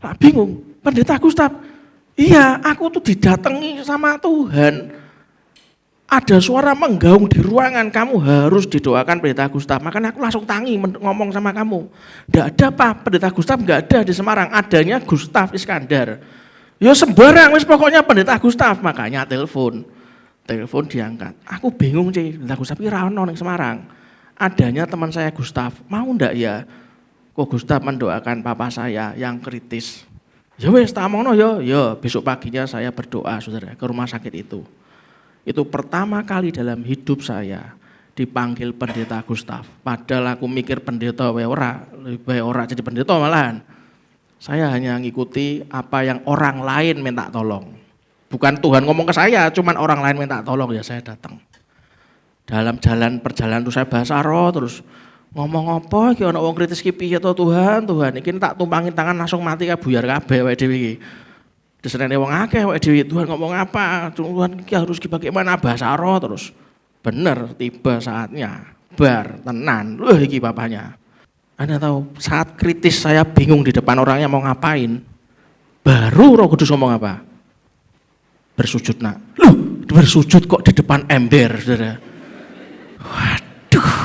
Lah bingung, pendeta Gustaf? Iya, aku tuh didatangi sama Tuhan. Ada suara menggaung di ruangan, kamu harus didoakan pendeta Gustaf. Makanya aku langsung tangi ngomong sama kamu. Nggak ada Pak, pendeta Gustaf nggak ada di Semarang, adanya Gustaf Iskandar. Ya sembarang, wis pokoknya pendeta Gustaf. Makanya telepon diangkat. Aku bingung sih, pendeta Gustaf ini rano di Semarang. Adanya teman saya Gustaf, mau ndak ya? Kok Gustaf mendoakan papa saya yang kritis? Ya wes tak mau ya besok paginya saya berdoa saudara ke rumah sakit itu. Itu pertama kali dalam hidup saya dipanggil pendeta Gustaf. Padahal aku mikir pendeta wae ora jadi pendeta malahan. Saya hanya ngikuti apa yang orang lain minta tolong. Bukan Tuhan ngomong ke saya, cuman orang lain minta tolong ya saya datang. Dalam perjalanan itu saya bahasa roh terus ngomong apa iki ana wong kritis ki piye to Tuhan iki tak tumpangin tangan langsung mati kabuyar kabeh awake dhewe iki. Desenene wong akeh awake dhewe Tuhan ngomong apa? Tuhan iki harus bagaimana bahasa roh terus. Bener tiba saatnya bar tenan. Iki papanya. Anda tahu saat kritis saya bingung di depan orangnya mau ngapain. Baru Roh Kudus ngomong apa? Bersujud nak. Bersujud kok di depan ember saudara.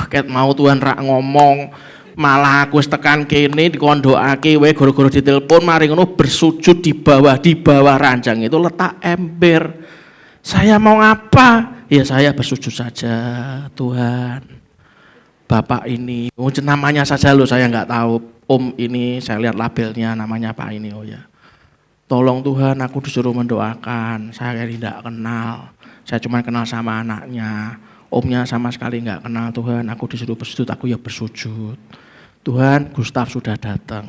Ket mau Tuhan rak ngomong malah aku wis tekan kene dikondoake wae goro-goro ditelepon mari ngono bersujud di bawah ranjang itu letak ember. Saya mau apa? Ya saya bersujud saja Tuhan. Bapak ini, namanya saja loh saya nggak tahu. Om ini saya lihat labelnya namanya Pak ini oh ya. Tolong Tuhan aku disuruh mendoakan. Saya tidak kenal. Saya cuma kenal sama anaknya. Omnya sama sekali nggak kenal Tuhan, aku disuruh bersujud, aku ya bersujud. Tuhan, Gustaf sudah datang.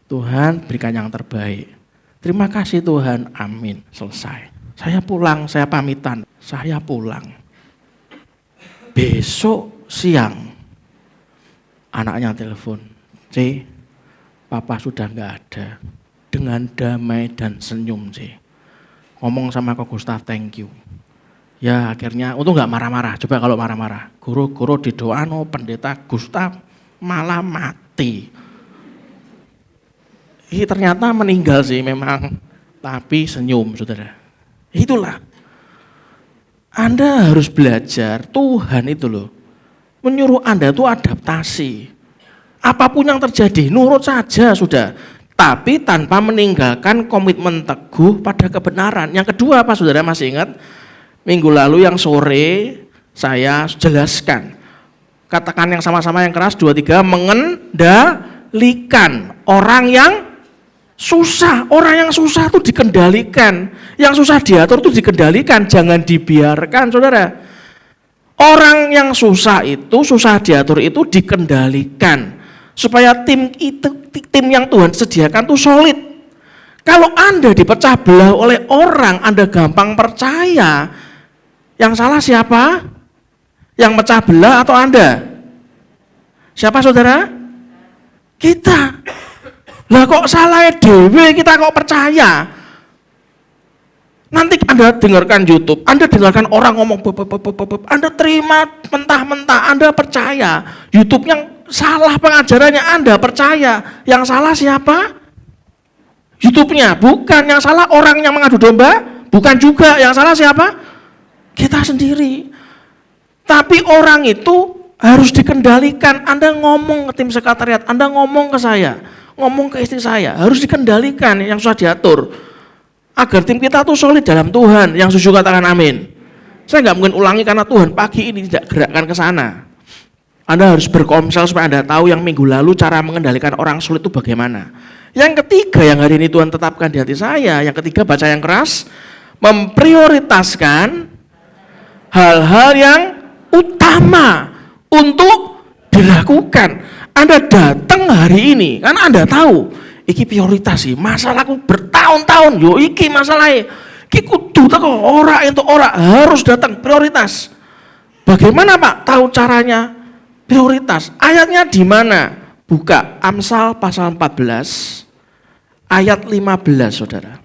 Tuhan berikan yang terbaik. Terima kasih Tuhan, amin, selesai. Saya pulang, saya pamitan, saya pulang. Besok siang, anaknya telepon, C, Papa sudah nggak ada. Dengan damai dan senyum C. Ngomong sama Kok Gustaf, thank you. Ya akhirnya, untung nggak marah-marah. Coba kalau marah-marah, guru-guru didoano pendeta Gustaf malah mati. Ini ternyata meninggal sih memang, tapi senyum saudara. Itulah, Anda harus belajar Tuhan itu loh, menyuruh Anda itu adaptasi. Apapun yang terjadi, nurut saja sudah. Tapi tanpa meninggalkan komitmen teguh pada kebenaran. Yang kedua apa saudara masih ingat? Minggu lalu yang sore saya jelaskan. Katakan yang sama-sama yang keras, 2, 3, mengendalikan. Orang yang susah itu dikendalikan. Yang susah diatur itu dikendalikan, jangan dibiarkan saudara. Orang yang susah diatur itu dikendalikan. Supaya tim yang Tuhan sediakan itu solid. Kalau Anda dipecah belah oleh orang, Anda gampang percaya. Yang salah siapa? Yang mecah belah atau Anda? Siapa saudara? Kita. Lah kok salah dewe kita kok percaya? Nanti Anda dengarkan YouTube, Anda dengarkan orang ngomong, Anda terima mentah-mentah, Anda percaya. YouTube yang salah pengajarannya Anda percaya. Yang salah siapa? YouTube-nya, bukan. Yang salah orang yang mengadu domba, bukan juga. Yang salah siapa? Kita sendiri. Tapi orang itu harus dikendalikan. Anda ngomong ke tim sekretariat, Anda ngomong ke saya, ngomong ke istri saya, harus dikendalikan yang susah diatur. Agar tim kita tuh solid dalam Tuhan, yang setuju katakan amin. Saya nggak mungkin ulangi karena Tuhan pagi ini tidak gerakkan ke sana. Anda harus berkomsel supaya Anda tahu yang minggu lalu cara mengendalikan orang sulit itu bagaimana. Yang ketiga yang hari ini Tuhan tetapkan di hati saya, yang ketiga baca yang keras, memprioritaskan hal-hal yang utama untuk dilakukan. Anda datang hari ini karena Anda tahu iki prioritas sih, masalahku bertahun-tahun, yo iki masalahnya, iki kudu teko ora entuk ora, harus datang prioritas. Bagaimana Pak tahu caranya prioritas? Ayatnya di mana? Buka Amsal pasal 14 ayat 15 Saudara.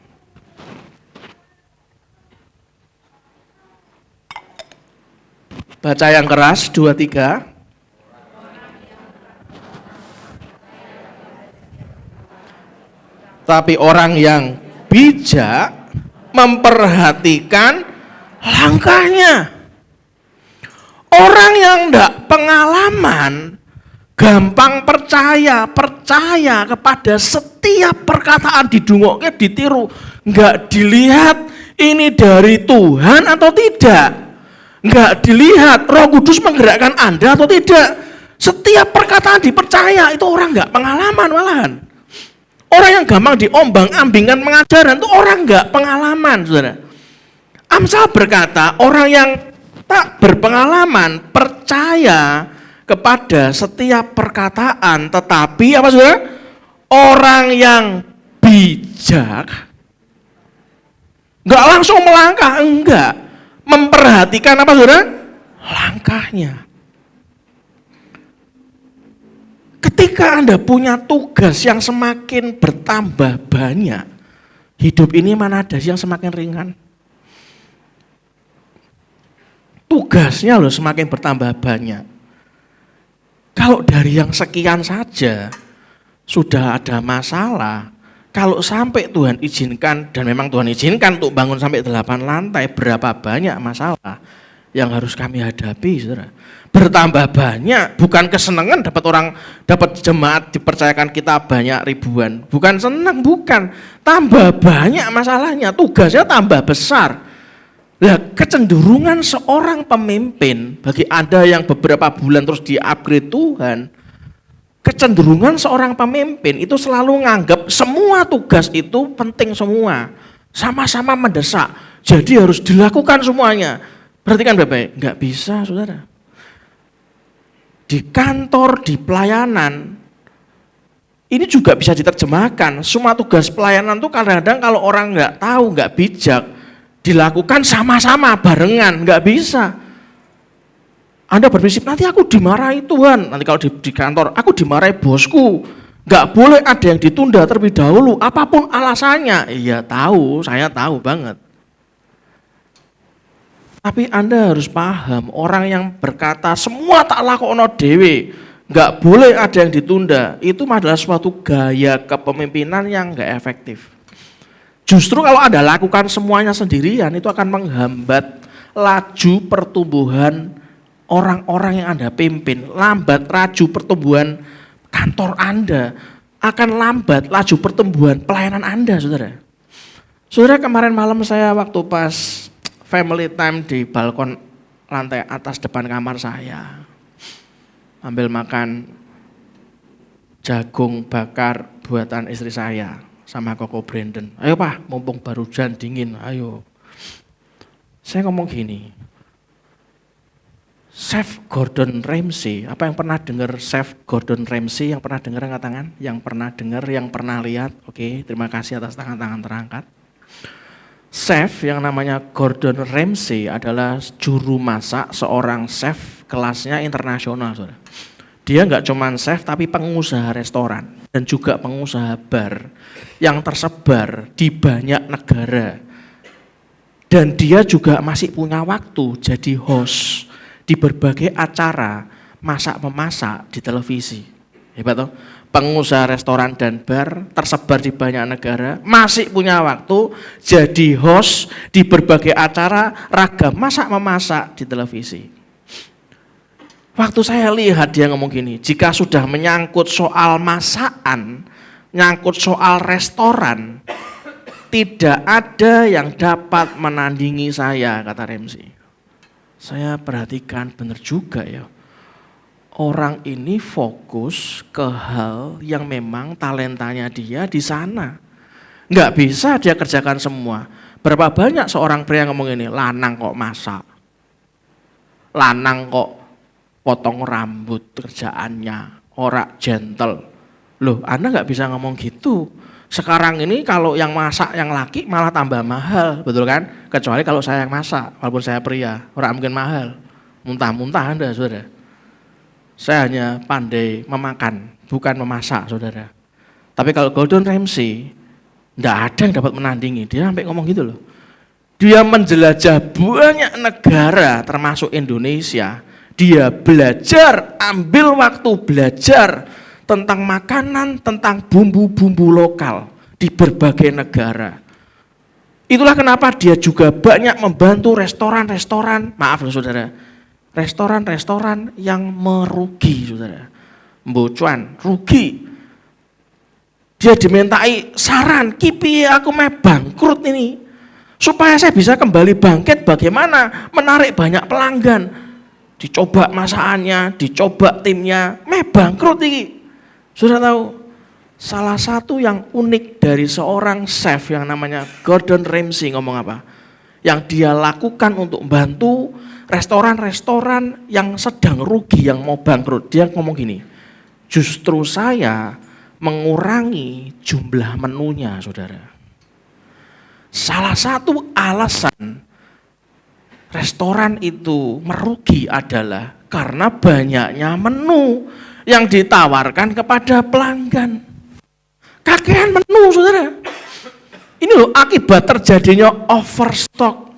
Baca yang keras 2 3. Tapi orang yang bijak memperhatikan langkahnya. Orang yang tidak pengalaman gampang percaya kepada setiap perkataan didungoknya ditiru. Enggak dilihat ini dari Tuhan atau tidak. Enggak dilihat Roh Kudus menggerakkan Anda atau tidak. Setiap perkataan dipercaya, itu orang enggak pengalaman malahan. Orang yang gampang diombang-ambingkan pengajaran itu orang enggak pengalaman, Saudara. Amsal berkata, orang yang tak berpengalaman percaya kepada setiap perkataan, tetapi apa Saudara? Orang yang bijak enggak langsung melangkah, enggak. Memperhatikan apa Saudara? Langkahnya. Ketika Anda punya tugas yang semakin bertambah banyak, hidup ini mana ada yang semakin ringan? Tugasnya loh semakin bertambah banyak. Kalau dari yang sekian saja sudah ada masalah, kalau sampai Tuhan izinkan, dan memang Tuhan izinkan untuk bangun sampai 8 lantai, berapa banyak masalah yang harus kami hadapi, Saudara? Bertambah banyak, bukan kesenangan dapat jemaat dipercayakan kita banyak ribuan, bukan senang, bukan, tambah banyak masalahnya, tugasnya tambah besar. Nah, kecenderungan seorang pemimpin, bagi Anda yang beberapa bulan terus di-upgrade Tuhan, kecenderungan seorang pemimpin itu selalu nganggap semua tugas itu penting semua, sama-sama mendesak, jadi harus dilakukan semuanya. Perhatikan baik-baik, nggak bisa Saudara. Di kantor, di pelayanan, ini juga bisa diterjemahkan. Semua tugas pelayanan itu kadang-kadang kalau orang nggak tahu, nggak bijak, dilakukan sama-sama, barengan, nggak bisa. Anda berprinsip, nanti aku dimarahi Tuhan, nanti kalau di kantor, aku dimarahi bosku. Nggak boleh ada yang ditunda terlebih dahulu, apapun alasannya. Iya tahu, saya tahu banget. Tapi Anda harus paham, orang yang berkata semua tak lakono dewe, nggak boleh ada yang ditunda, itu adalah suatu gaya kepemimpinan yang nggak efektif. Justru kalau Anda lakukan semuanya sendirian, itu akan menghambat laju pertumbuhan orang-orang yang Anda pimpin, lambat laju pertumbuhan kantor Anda, akan lambat laju pertumbuhan pelayanan Anda, Saudara. Saudara, kemarin malam saya waktu pas family time di balkon lantai atas depan kamar saya, ambil makan jagung bakar buatan istri saya sama Koko Brandon. Ayo Pak, mumpung baru hujan dingin, ayo. Saya ngomong gini, Chef Gordon Ramsay, apa yang pernah dengar Chef Gordon Ramsay? Yang pernah dengar angkat tangan? Yang pernah dengar, yang pernah lihat? Oke, terima kasih atas tangan-tangan terangkat. Chef yang namanya Gordon Ramsay adalah juru masak, seorang chef kelasnya internasional, Saudara. Dia nggak cuma chef tapi pengusaha restoran dan juga pengusaha bar yang tersebar di banyak negara. Dan dia juga masih punya waktu jadi host di berbagai acara masak-memasak di televisi. Hebat toh? Pengusaha restoran dan bar tersebar di banyak negara, masih punya waktu jadi host di berbagai acara ragam masak-memasak di televisi. Waktu saya lihat dia ngomong gini, jika sudah menyangkut soal masakan, nyangkut soal restoran, tidak ada yang dapat menandingi saya, kata Ramsey. Saya perhatikan benar juga ya. Orang ini fokus ke hal yang memang talentanya dia di sana. Nggak bisa dia kerjakan semua. Berapa banyak seorang pria ngomong ini, lanang kok masak, lanang kok potong rambut kerjaannya, ora gentle. Loh, Anda nggak bisa ngomong gitu. Sekarang ini kalau yang masak yang laki malah tambah mahal, betul kan? Kecuali kalau saya yang masak, walaupun saya pria, orang mungkin mahal. Muntah-muntah Anda, saudara. Saya hanya pandai memakan, bukan memasak, saudara. Tapi kalau Gordon Ramsay, enggak ada yang dapat menandingi. Dia sampai ngomong gitu loh. Dia menjelajah banyak negara, termasuk Indonesia. Dia belajar, ambil waktu belajar tentang makanan, tentang bumbu-bumbu lokal di berbagai negara. Itulah kenapa dia juga banyak membantu restoran-restoran, maaf loh saudara, restoran-restoran yang merugi, saudara. Mbocuan, rugi. Dia dimintai saran, kipi aku mau bangkrut ini. Supaya saya bisa kembali bangkit, bagaimana menarik banyak pelanggan. Dicoba masakannya, dicoba timnya, mau bangkrut ini. Sudah tahu, salah satu yang unik dari seorang chef yang namanya Gordon Ramsay ngomong apa? Yang dia lakukan untuk membantu restoran-restoran yang sedang rugi, yang mau bangkrut. Dia ngomong gini, justru saya mengurangi jumlah menunya, saudara. Salah satu alasan restoran itu merugi adalah karena banyaknya menu yang ditawarkan kepada pelanggan. Kakean menu, saudara. Ini loh akibat terjadinya overstock.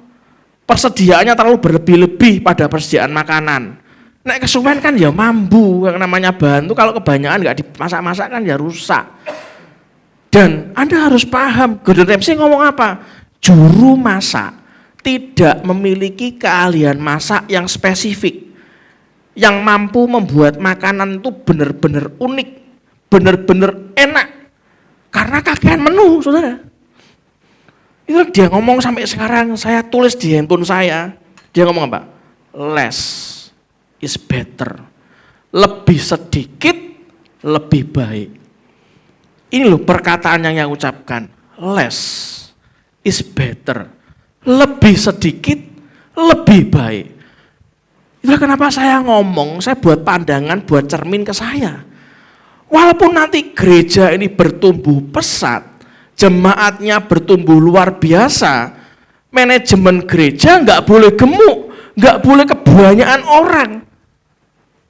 Persediaannya terlalu berlebih-lebih pada persediaan makanan. Nek kesuwen kan ya mambu, yang namanya bahan itu kalau kebanyakan nggak dimasak-masak kan ya rusak. Dan Anda harus paham, Gordon Ramsay ngomong apa? Juru masak tidak memiliki keahlian masak yang spesifik, yang mampu membuat makanan itu benar-benar unik, benar-benar enak, karena kakean menu, saudara. Itu dia ngomong sampai sekarang, saya tulis di handphone saya. Dia ngomong apa? Less is better. Lebih sedikit, lebih baik. Ini loh perkataan yang saya ucapkan. Less is better. Lebih sedikit, lebih baik. Itulah kenapa saya ngomong, saya buat pandangan, buat cermin ke saya. Walaupun nanti gereja ini bertumbuh pesat, jemaatnya bertumbuh luar biasa, manajemen gereja nggak boleh gemuk, nggak boleh kebanyakan orang.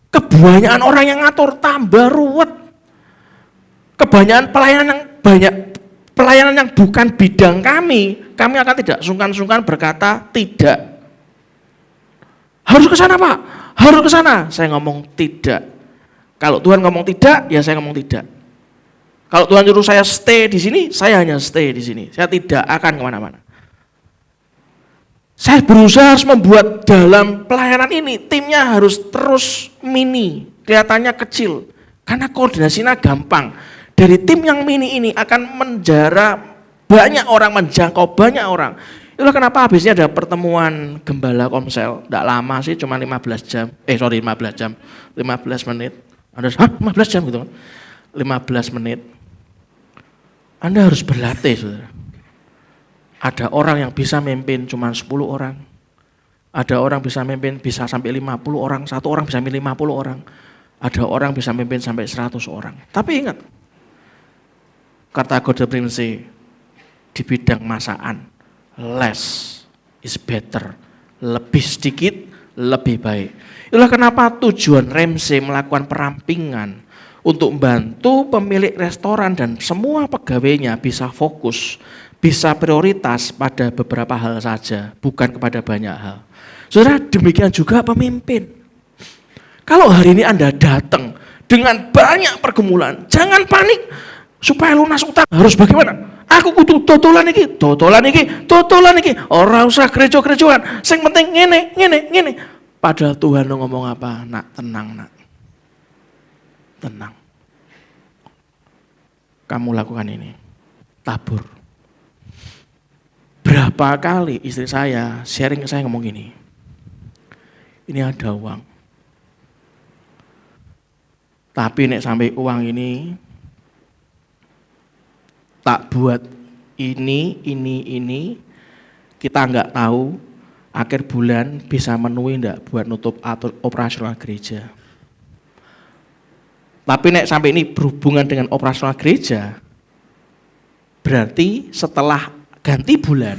Kebanyakan orang yang ngatur tambah ruwet. Kebanyakan pelayanan yang bukan bidang kami akan tidak sungkan-sungkan berkata tidak. Harus ke sana Pak, harus ke sana. Saya ngomong tidak. Kalau Tuhan ngomong tidak, ya saya ngomong tidak. Kalau Tuhan nyuruh saya stay di sini, saya hanya stay di sini. Saya tidak akan kemana-mana. Saya berusaha harus membuat dalam pelayanan ini, timnya harus terus mini, kelihatannya kecil. Karena koordinasinya gampang. Dari tim yang mini ini akan menjara banyak orang, menjangkau banyak orang. Itulah kenapa habisnya ada pertemuan gembala Komsel. Tidak lama sih, cuma 15 jam. 15 jam. 15 menit. Ada 15 jam gitu kan. 15 menit. Anda harus berlatih, saudara. Ada orang yang bisa memimpin cuma 10 orang. Ada orang bisa memimpin bisa sampai 50 orang. Satu orang bisa memimpin 50 orang. Ada orang bisa memimpin sampai 100 orang. Tapi ingat, kata Gordon Ramsay di bidang masakan, less is better. Lebih sedikit, lebih baik. Itulah kenapa tujuan Ramsay melakukan perampingan untuk membantu pemilik restoran dan semua pegawainya bisa fokus, bisa prioritas pada beberapa hal saja, bukan kepada banyak hal. Saudara, demikian juga pemimpin. Kalau hari ini Anda datang dengan banyak pergumulan, jangan panik. Supaya lunas utang harus bagaimana? Aku kudu totolan iki. Ora usah gereja-gerejaan. Sing penting ngene. Padahal Tuhan ngomong apa? Nak, tenang nak. Tenang. kamu lakukan ini. Tabur. Berapa kali istri saya sharing ke saya ngomong gini, ini ada uang. Tapi nek sampai uang ini tak buat ini, kita nggak tahu akhir bulan bisa menuhi enggak buat nutup atau operasional gereja. Tapi nek sampai ini berhubungan dengan operasional gereja, berarti setelah ganti bulan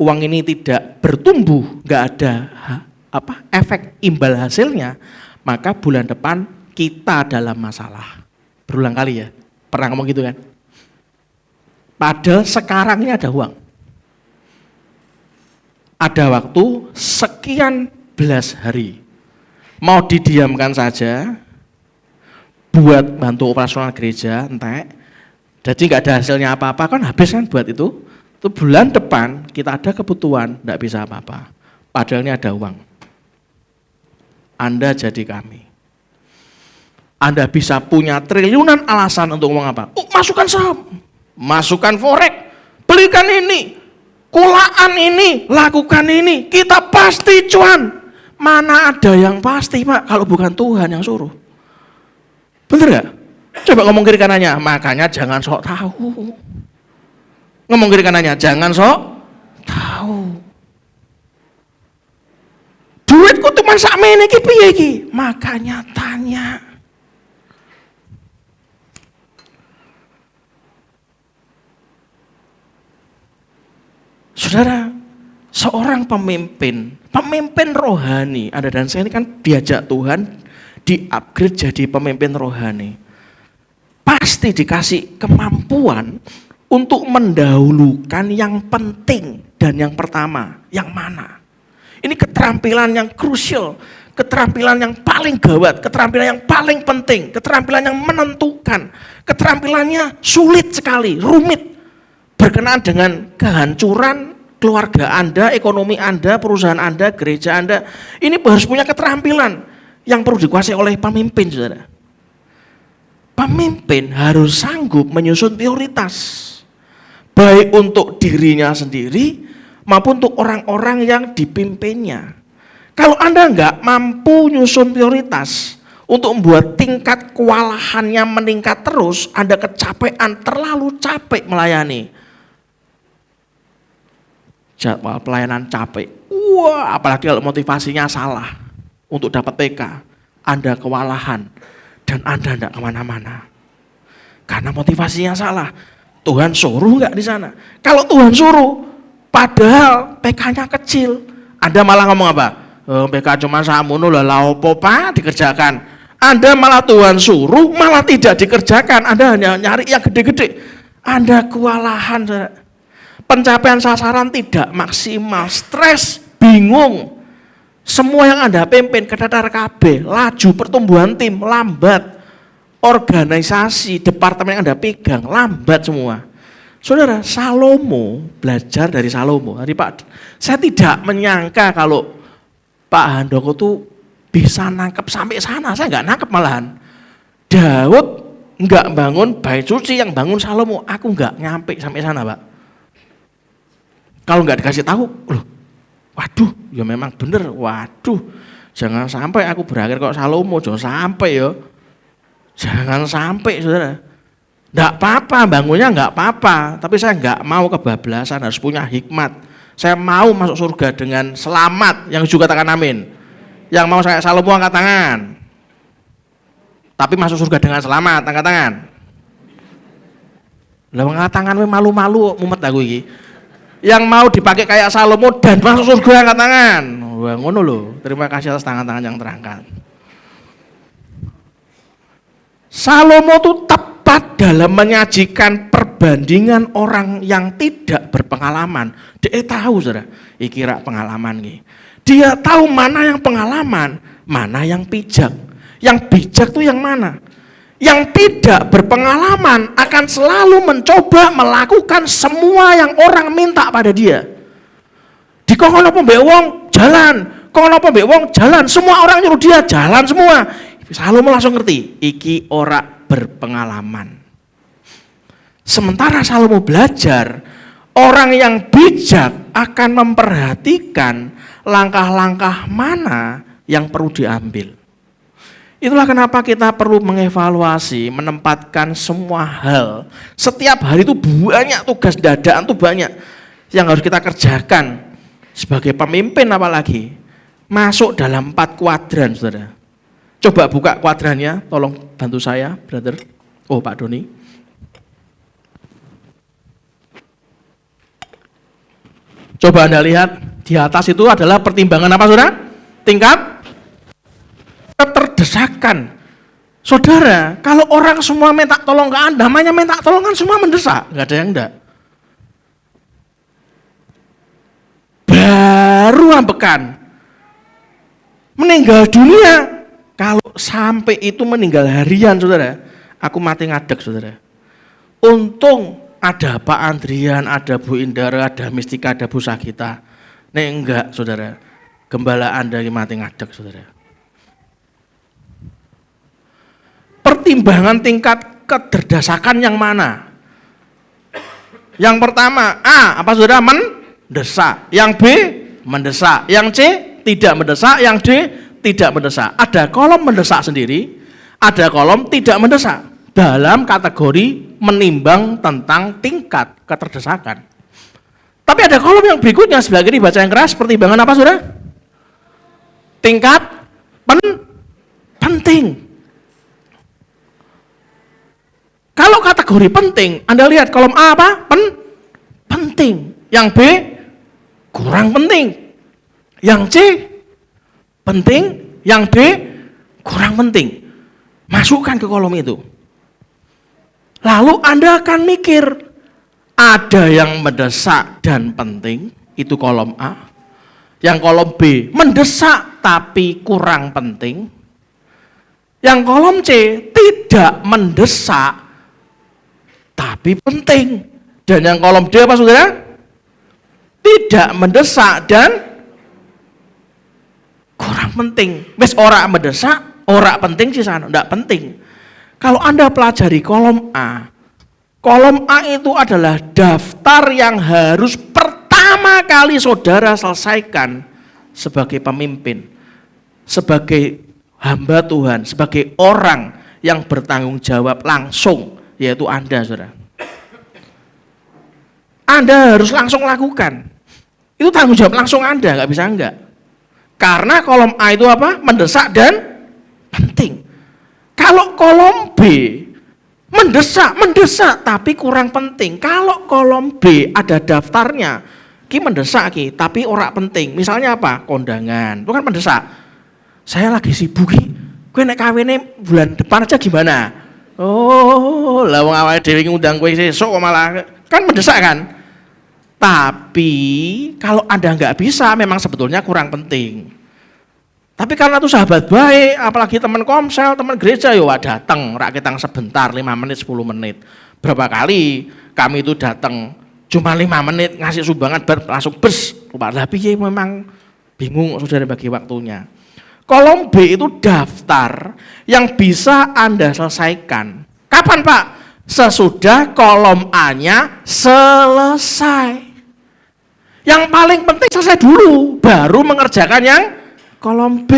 uang ini tidak bertumbuh, nggak ada efek imbal hasilnya, maka bulan depan kita dalam masalah. Berulang kali ya, pernah ngomong gitu kan? Padahal sekarang ini ada uang. Ada waktu sekian belas hari. Mau didiamkan saja, buat bantu operasional gereja, entek. Jadi nggak ada hasilnya apa-apa, kan habis kan buat itu. Itu bulan depan kita ada kebutuhan, nggak bisa apa-apa. Padahal ini ada uang. Anda jadi kami. Anda bisa punya triliunan alasan untuk ngomong apa? Masukkan saham, masukkan forex, belikan ini, kulaan ini, lakukan ini, kita pasti cuan. Mana ada yang pasti Pak, kalau bukan Tuhan yang suruh. Bener gak? Coba ngomong kiri kanannya, makanya jangan sok tahu. Ngomong kiri kanannya, jangan sok tahu. Duitku cuma sakmene iki piye iki? Makanya tanya. Saudara, seorang pemimpin rohani, Anda dan saya ini kan diajak Tuhan di-upgrade jadi pemimpin rohani. Pasti dikasih kemampuan untuk mendahulukan yang penting dan yang pertama, yang mana? Ini keterampilan yang krusial, keterampilan yang paling gawat, keterampilan yang paling penting, keterampilan yang menentukan, keterampilannya sulit sekali, rumit. Berkenaan dengan kehancuran keluarga Anda, ekonomi Anda, perusahaan Anda, gereja Anda. Ini harus punya keterampilan yang perlu dikuasai oleh pemimpin, saudara. Pemimpin harus sanggup menyusun prioritas, baik untuk dirinya sendiri maupun untuk orang-orang yang dipimpinnya. Kalau Anda nggak mampu nyusun prioritas untuk membuat tingkat kewalahannya meningkat terus, Anda kecapean, terlalu capek melayani. Jadwal pelayanan capek. Wah, apalagi kalau motivasinya salah untuk dapat PK, Anda kewalahan dan Anda tidak kemana-mana. Karena motivasinya salah. Tuhan suruh nggak di sana? Kalau Tuhan suruh, padahal PK-nya kecil, Anda malah ngomong apa? PK cuma samono lah opo Pak dikerjakan. Anda malah Tuhan suruh, malah tidak dikerjakan. Anda hanya nyari yang gede-gede. Anda kewalahan, saudara. Pencapaian sasaran tidak maksimal, stres, bingung. Semua yang Anda pimpin kedatar KB, laju pertumbuhan tim lambat, organisasi, departemen yang Anda pegang lambat semua. Saudara, Salomo, belajar dari Salomo. Hari Pak, saya tidak menyangka kalau Pak Handoko tuh bisa nangkep sampai sana. Saya nggak nangkep malahan. Daud nggak bangun bait suci, yang bangun Salomo. Aku nggak nyampe sampai sana, Pak. Kalau nggak dikasih tahu, loh, waduh, ya memang bener, waduh, jangan sampai aku berakhir kok Salomo, jangan sampai ya, jangan sampai, saudara. Nggak apa-apa, bangunnya nggak apa-apa, tapi saya nggak mau kebablasan, harus punya hikmat. Saya mau masuk surga dengan selamat, yang juga katakan amin. Yang mau saya Salomo angkat tangan. Tapi masuk surga dengan selamat, angkat tangan. Lah angkat tangan malu-malu, mumet aku iki. Yang mau dipakai kayak Salomo dan masuk surga angkat tangan. Wah, ngono loh. Terima kasih atas tangan-tangan yang terangkat. Salomo itu tepat dalam menyajikan perbandingan orang yang tidak berpengalaman. Dia tahu, saudara, iki rak pengalaman nih. Dia tahu mana yang pengalaman, mana yang bijak. Yang bijak itu yang mana? Yang tidak berpengalaman akan selalu mencoba melakukan semua yang orang minta pada dia. Dikongkon apa mbek wong jalan, kongkon apa mbek wong jalan, semua orang nyuruh dia jalan semua. Salomo langsung ngerti, iki ora berpengalaman. Sementara Salomo belajar, orang yang bijak akan memperhatikan langkah-langkah mana yang perlu diambil. Itulah kenapa kita perlu mengevaluasi, menempatkan semua hal. Setiap hari itu banyak tugas dadaan tuh banyak yang harus kita kerjakan. Sebagai pemimpin apalagi, masuk dalam 4 kuadran, saudara. Coba buka kuadrannya, tolong bantu saya, brother. Oh, Pak Doni. Coba Anda lihat, di atas itu adalah pertimbangan apa, saudara? Tingkat keterdesakan. Saudara, kalau orang semua minta tolong ke Anda, namanya minta tolong kan semua mendesak, nggak ada yang enggak. Baru ambekan meninggal dunia, kalau sampai itu meninggal harian, saudara, aku mati ngadeg, saudara. Untung ada Pak Andrian, ada Bu Indara, ada Mistika, ada Bu Sagita. Nih enggak, saudara, gembala Anda yang mati ngadeg, saudara. Pertimbangan tingkat keterdesakan yang mana? Yang pertama, A, apa saudara? Mendesak. Yang B, mendesak. Yang C, tidak mendesak. Yang D, tidak mendesak. Ada kolom mendesak sendiri, ada kolom tidak mendesak. Dalam kategori menimbang tentang tingkat keterdesakan. Tapi ada kolom yang berikutnya, sebelah kiri baca yang keras, pertimbangan apa saudara? Tingkat penting. Kalau kategori penting, Anda lihat kolom A apa? Penting. Yang B, kurang penting. Yang C, penting. Yang D, kurang penting. Masukkan ke kolom itu. Lalu Anda akan mikir, ada yang mendesak dan penting, itu kolom A. Yang kolom B, mendesak tapi kurang penting. Yang kolom C, tidak mendesak tapi penting. Dan yang kolom D apa saudara? Tidak mendesak dan kurang penting. Wes ora mendesak, ora penting sih sana, enggak penting. Kalau Anda pelajari kolom A itu adalah daftar yang harus pertama kali saudara selesaikan sebagai pemimpin, sebagai hamba Tuhan, sebagai orang yang bertanggung jawab langsung, yaitu Anda, saudara. Anda harus langsung lakukan. Itu tanggung jawab langsung Anda, nggak bisa enggak. Karena kolom A itu apa? Mendesak dan penting. Kalau kolom B mendesak tapi kurang penting. Kalau kolom B ada daftarnya, ki mendesak ki, tapi ora penting. Misalnya apa? Kondangan, itu kan mendesak. Saya lagi sibuk ki, kowe nek kawine bulan depan aja gimana? Oh, lah wong awake dhewe ngundang kowe sesuk kok malah kan mendesak kan? Tapi kalau Anda nggak bisa, memang sebetulnya kurang penting. Tapi karena itu sahabat baik, apalagi teman komsel, teman gereja, yo datang, rakitang sebentar, 5 menit, 10 menit. Berapa kali kami itu datang, cuma 5 menit ngasih sumbangan, langsung bers. Tapi memang bingung saudara bagi waktunya. Kolom B itu daftar yang bisa Anda selesaikan. Kapan Pak? Sesudah kolom A-nya selesai. Yang paling penting selesai dulu, baru mengerjakan yang kolom B.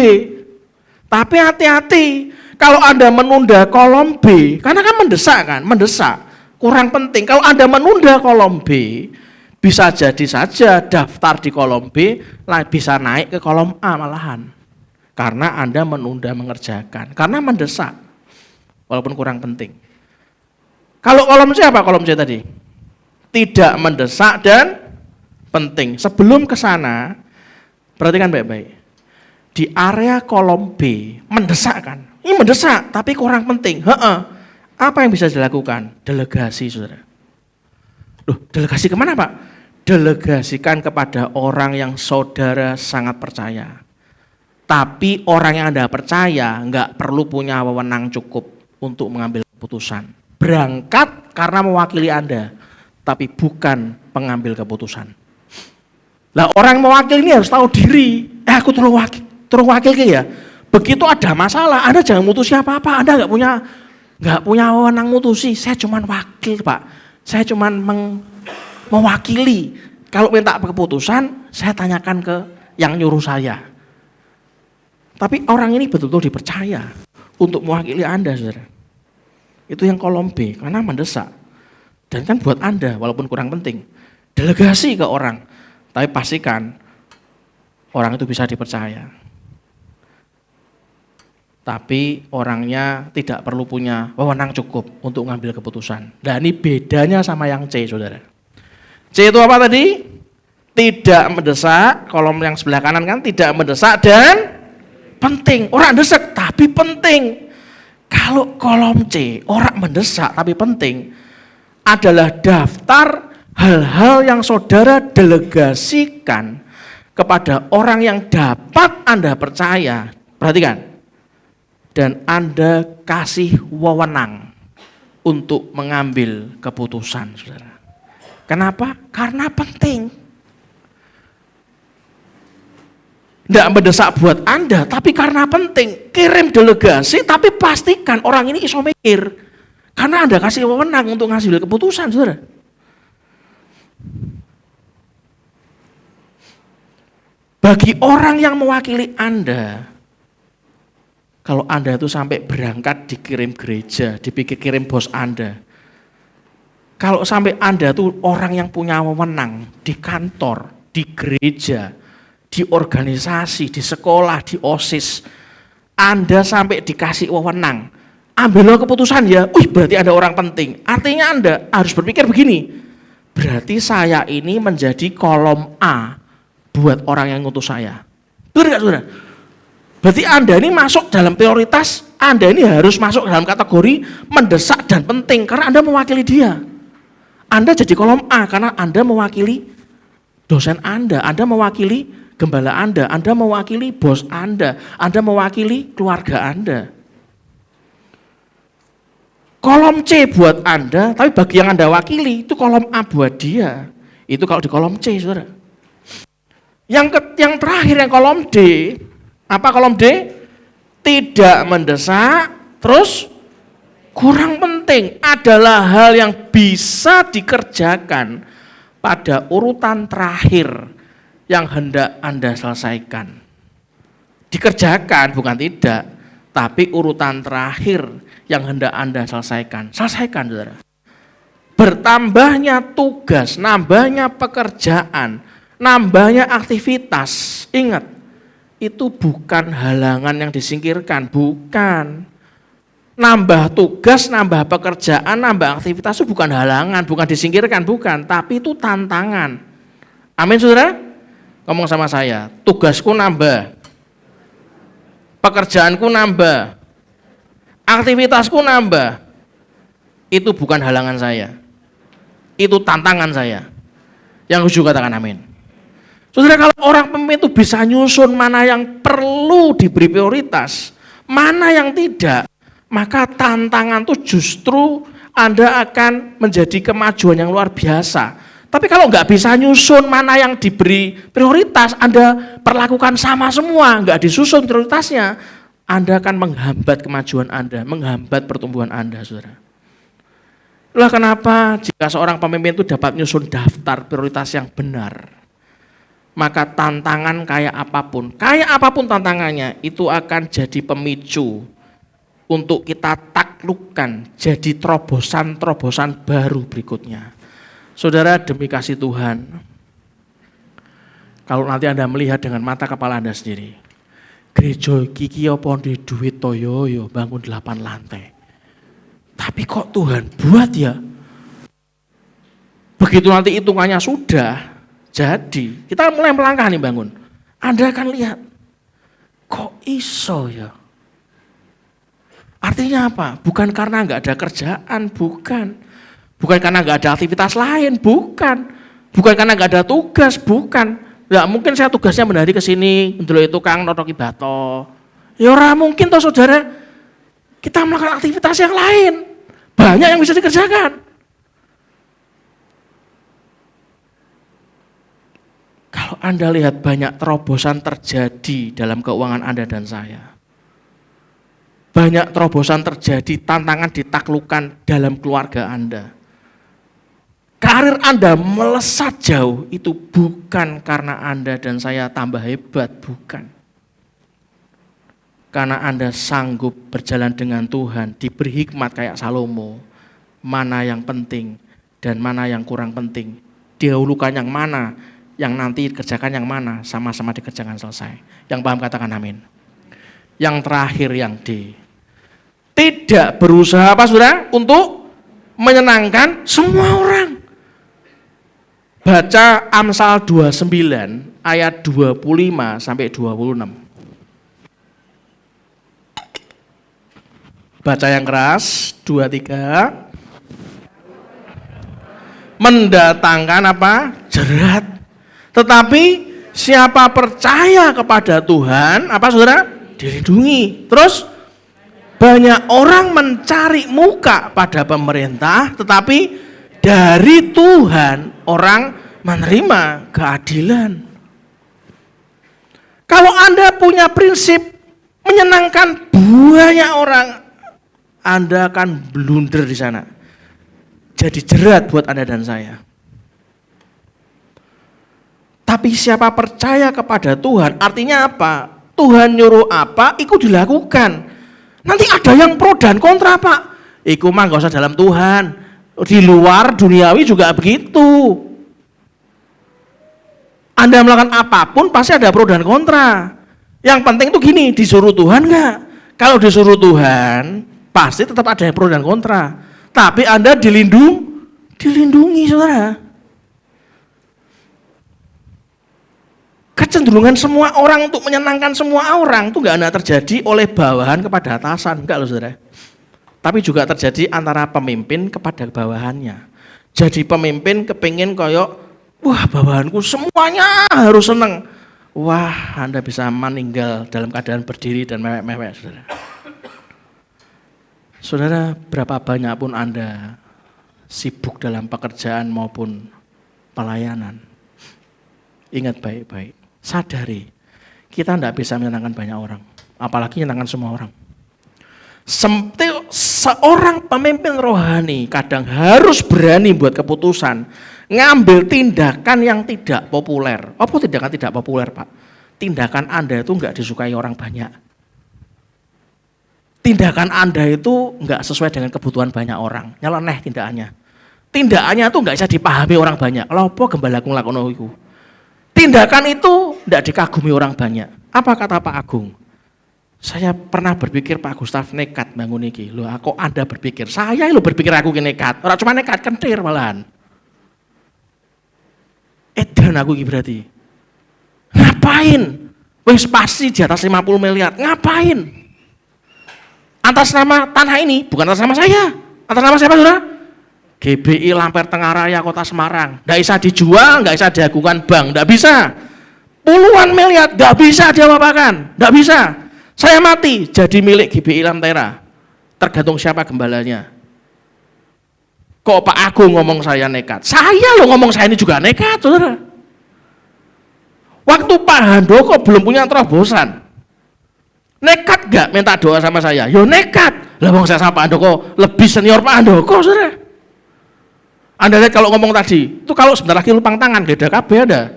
Tapi hati-hati, kalau Anda menunda kolom B, karena kan mendesak, kurang penting. Kalau Anda menunda kolom B, bisa jadi saja daftar di kolom B bisa naik ke kolom A malahan. Karena Anda menunda mengerjakan, karena mendesak, walaupun kurang penting. Kalau kolom C apa kolom C tadi? Tidak mendesak dan penting. Sebelum ke sana, perhatikan baik-baik. Di area kolom B, mendesak kan? Ini mendesak, tapi kurang penting. Apa yang bisa dilakukan? Delegasi, saudara. Loh, delegasi kemana Pak? Delegasikan kepada orang yang saudara sangat percaya. Tapi orang yang Anda percaya nggak perlu punya wewenang cukup untuk mengambil keputusan. Berangkat karena mewakili Anda, tapi bukan pengambil keputusan. Lah orang mewakili ini harus tahu diri. Aku terus wakil ya. Begitu ada masalah, Anda jangan mutusi apa-apa. Anda nggak punya wewenang mutusi. Saya cuma wakil Pak. Saya cuma mewakili. Kalau minta keputusan, saya tanyakan ke yang nyuruh saya. Tapi orang ini betul-betul dipercaya untuk mewakili Anda, saudara. Itu yang kolom B, karena mendesak. Dan kan buat Anda, walaupun kurang penting. Delegasi ke orang, tapi pastikan orang itu bisa dipercaya. Tapi orangnya tidak perlu punya wewenang cukup untuk mengambil keputusan. Nah ini bedanya sama yang C, saudara. C itu apa tadi? Tidak mendesak, kolom yang sebelah kanan kan tidak mendesak dan penting. Orang desak tapi penting. Kalau kolom C, orang mendesak tapi penting, adalah daftar hal-hal yang saudara delegasikan kepada orang yang dapat Anda percaya. Perhatikan. Dan Anda kasih wewenang untuk mengambil keputusan, saudara. Kenapa? Karena penting. Tidak mendesak buat Anda, tapi karena penting. Kirim delegasi, tapi pastikan orang ini iso mikir. Karena Anda kasih wewenang untuk ngasih keputusan, saudara. Bagi orang yang mewakili Anda, kalau Anda itu sampai berangkat dikirim gereja, dikirim bos Anda. Kalau sampai Anda tuh orang yang punya wewenang di kantor, di gereja, di organisasi, di sekolah, di OSIS, Anda sampai dikasih wewenang, ambillah keputusan ya, berarti Anda orang penting. Artinya Anda harus berpikir begini, berarti saya ini menjadi kolom A buat orang yang ngutus saya. Betul nggak, saudara? Berarti Anda ini masuk dalam prioritas, Anda ini harus masuk dalam kategori mendesak dan penting, karena Anda mewakili dia. Anda jadi kolom A karena Anda mewakili dosen Anda mewakili gembala Anda mewakili bos Anda mewakili keluarga Anda. Kolom C buat Anda, tapi bagi yang Anda wakili, itu kolom A buat dia. Itu kalau di kolom C, saudara. Yang terakhir, yang kolom D, apa kolom D? Tidak mendesak, terus kurang penting, adalah hal yang bisa dikerjakan pada urutan terakhir yang hendak Anda selesaikan. Dikerjakan, bukan tidak, tapi urutan terakhir yang hendak Anda selesaikan. Selesaikan, saudara. Bertambahnya tugas, nambahnya pekerjaan, nambahnya aktivitas, ingat, itu bukan halangan yang disingkirkan, bukan. Nambah tugas, nambah pekerjaan, nambah aktivitas itu bukan halangan, bukan disingkirkan, bukan, tapi itu tantangan. Amin, saudara? Ngomong sama saya, tugasku nambah, pekerjaanku nambah, aktivitasku nambah, itu bukan halangan saya, itu tantangan saya. Yang setuju katakan amin. Saudara, kalau orang pemimpin itu bisa nyusun mana yang perlu diberi prioritas, mana yang tidak, maka tantangan itu justru Anda akan menjadi kemajuan yang luar biasa. Tapi kalau nggak bisa nyusun mana yang diberi prioritas, Anda perlakukan sama semua, nggak disusun prioritasnya, Anda akan menghambat kemajuan Anda, menghambat pertumbuhan Anda, saudara. Itulah kenapa jika seorang pemimpin itu dapat nyusun daftar prioritas yang benar, maka tantangan kayak apapun tantangannya, itu akan jadi pemicu untuk kita taklukkan, jadi terobosan-terobosan baru berikutnya. Saudara, demi kasih Tuhan, kalau nanti Anda melihat dengan mata kepala Anda sendiri, gereja iki apa di duit toyo bangun 8 lantai. Tapi kok Tuhan buat ya? Begitu nanti hitungannya sudah jadi, kita mulai melangkah nih bangun. Anda akan lihat, kok iso ya? Artinya apa? Bukan karena nggak ada kerjaan, bukan. Bukan karena nggak ada aktivitas lain, bukan. Bukan karena nggak ada tugas, bukan. Nggak mungkin saya tugasnya menari ke sini, dulu itu Kang notoki bato. Ya ora mungkin toh, saudara. Kita melakukan aktivitas yang lain. Banyak yang bisa dikerjakan. Kalau Anda lihat banyak terobosan terjadi dalam keuangan Anda dan saya. Banyak terobosan terjadi, tantangan ditaklukkan dalam keluarga Anda. karir Anda melesat jauh, itu bukan karena Anda dan saya tambah hebat, bukan. Karena Anda sanggup berjalan dengan Tuhan, diberi hikmat kayak Salomo, mana yang penting dan mana yang kurang penting. Dihulukan yang mana, yang nanti kerjakan yang mana, sama-sama dikerjakan selesai. Yang paham katakan amin. Yang terakhir yang D. Tidak berusaha apa saudara? Untuk menyenangkan semua orang. Baca Amsal 29 ayat 25 sampai 26. Baca yang keras, 2, 3. Mendatangkan apa? Jerat. Tetapi siapa percaya kepada Tuhan, apa saudara? Dilindungi. Terus banyak orang mencari muka pada pemerintah, tetapi dari Tuhan orang menerima keadilan. Kalau Anda punya prinsip menyenangkan banyak orang, Anda akan blunder di sana. Jadi jerat buat Anda dan saya. Tapi siapa percaya kepada Tuhan, artinya apa? Tuhan nyuruh apa, ikut dilakukan. Nanti ada yang pro dan kontra, Pak. Iku mah gak usah dalam Tuhan. Di luar duniawi juga begitu. Anda melakukan apapun pasti ada pro dan kontra. Yang penting itu gini, disuruh Tuhan enggak? Kalau disuruh Tuhan, pasti tetap ada yang pro dan kontra. Tapi Anda dilindungi saudara. Kecenderungan semua orang untuk menyenangkan semua orang itu enggak hanya terjadi oleh bawahan kepada atasan, enggak loh saudara. Tapi juga terjadi antara pemimpin kepada bawahannya. Jadi pemimpin kepingin koyok, wah bawahanku semuanya harus seneng. Wah Anda bisa meninggal dalam keadaan berdiri dan mewek-mewek saudara. Saudara, berapa banyak pun Anda sibuk dalam pekerjaan maupun pelayanan, ingat baik-baik, sadari, kita tidak bisa menyenangkan banyak orang, apalagi menyenangkan semua orang. Seorang pemimpin rohani kadang harus berani buat keputusan, ngambil tindakan yang tidak populer. Apa tindakan tidak populer, Pak? Tindakan Anda itu enggak disukai orang banyak. Tindakan Anda itu enggak sesuai dengan kebutuhan banyak orang, nyeleneh tindakannya. Tindakannya itu enggak bisa dipahami orang banyak. Lopo gembalaku nglakono iku. Tindakan itu enggak dikagumi orang banyak. Apa kata Pak Agung? Saya pernah berpikir Pak Gustaf nekat bangun iki. Loh, kok Anda berpikir? Saya lo berpikir aku nekat. Ora cuma nekat, kentir malahan. Edan aku iki berarti. Ngapain? Wis pasti di atas 50 miliar. Ngapain? Atas nama tanah ini, bukan atas nama saya. Atas nama siapa saudara? GBI Lamper Tengah Raya Kota Semarang. Nggak bisa dijual, nggak bisa diagukan bank, nggak bisa. Puluhan miliar, nggak bisa diapa-apakan, nggak bisa. Saya mati jadi milik GBI Lantera. Tergantung siapa gembalanya. Kok Pak Agung ngomong saya nekat? Saya loh ngomong saya ini juga nekat, saudara. Waktu Pak Handoko belum punya terobosan, nekat gak minta doa sama saya? Yo nekat. Lah wong saya sama Pak Handoko lebih senior Pak Handoko, saudara. Anda lihat kalau ngomong tadi, itu kalau sebentar lagi lumpang tangan, beda KB ada.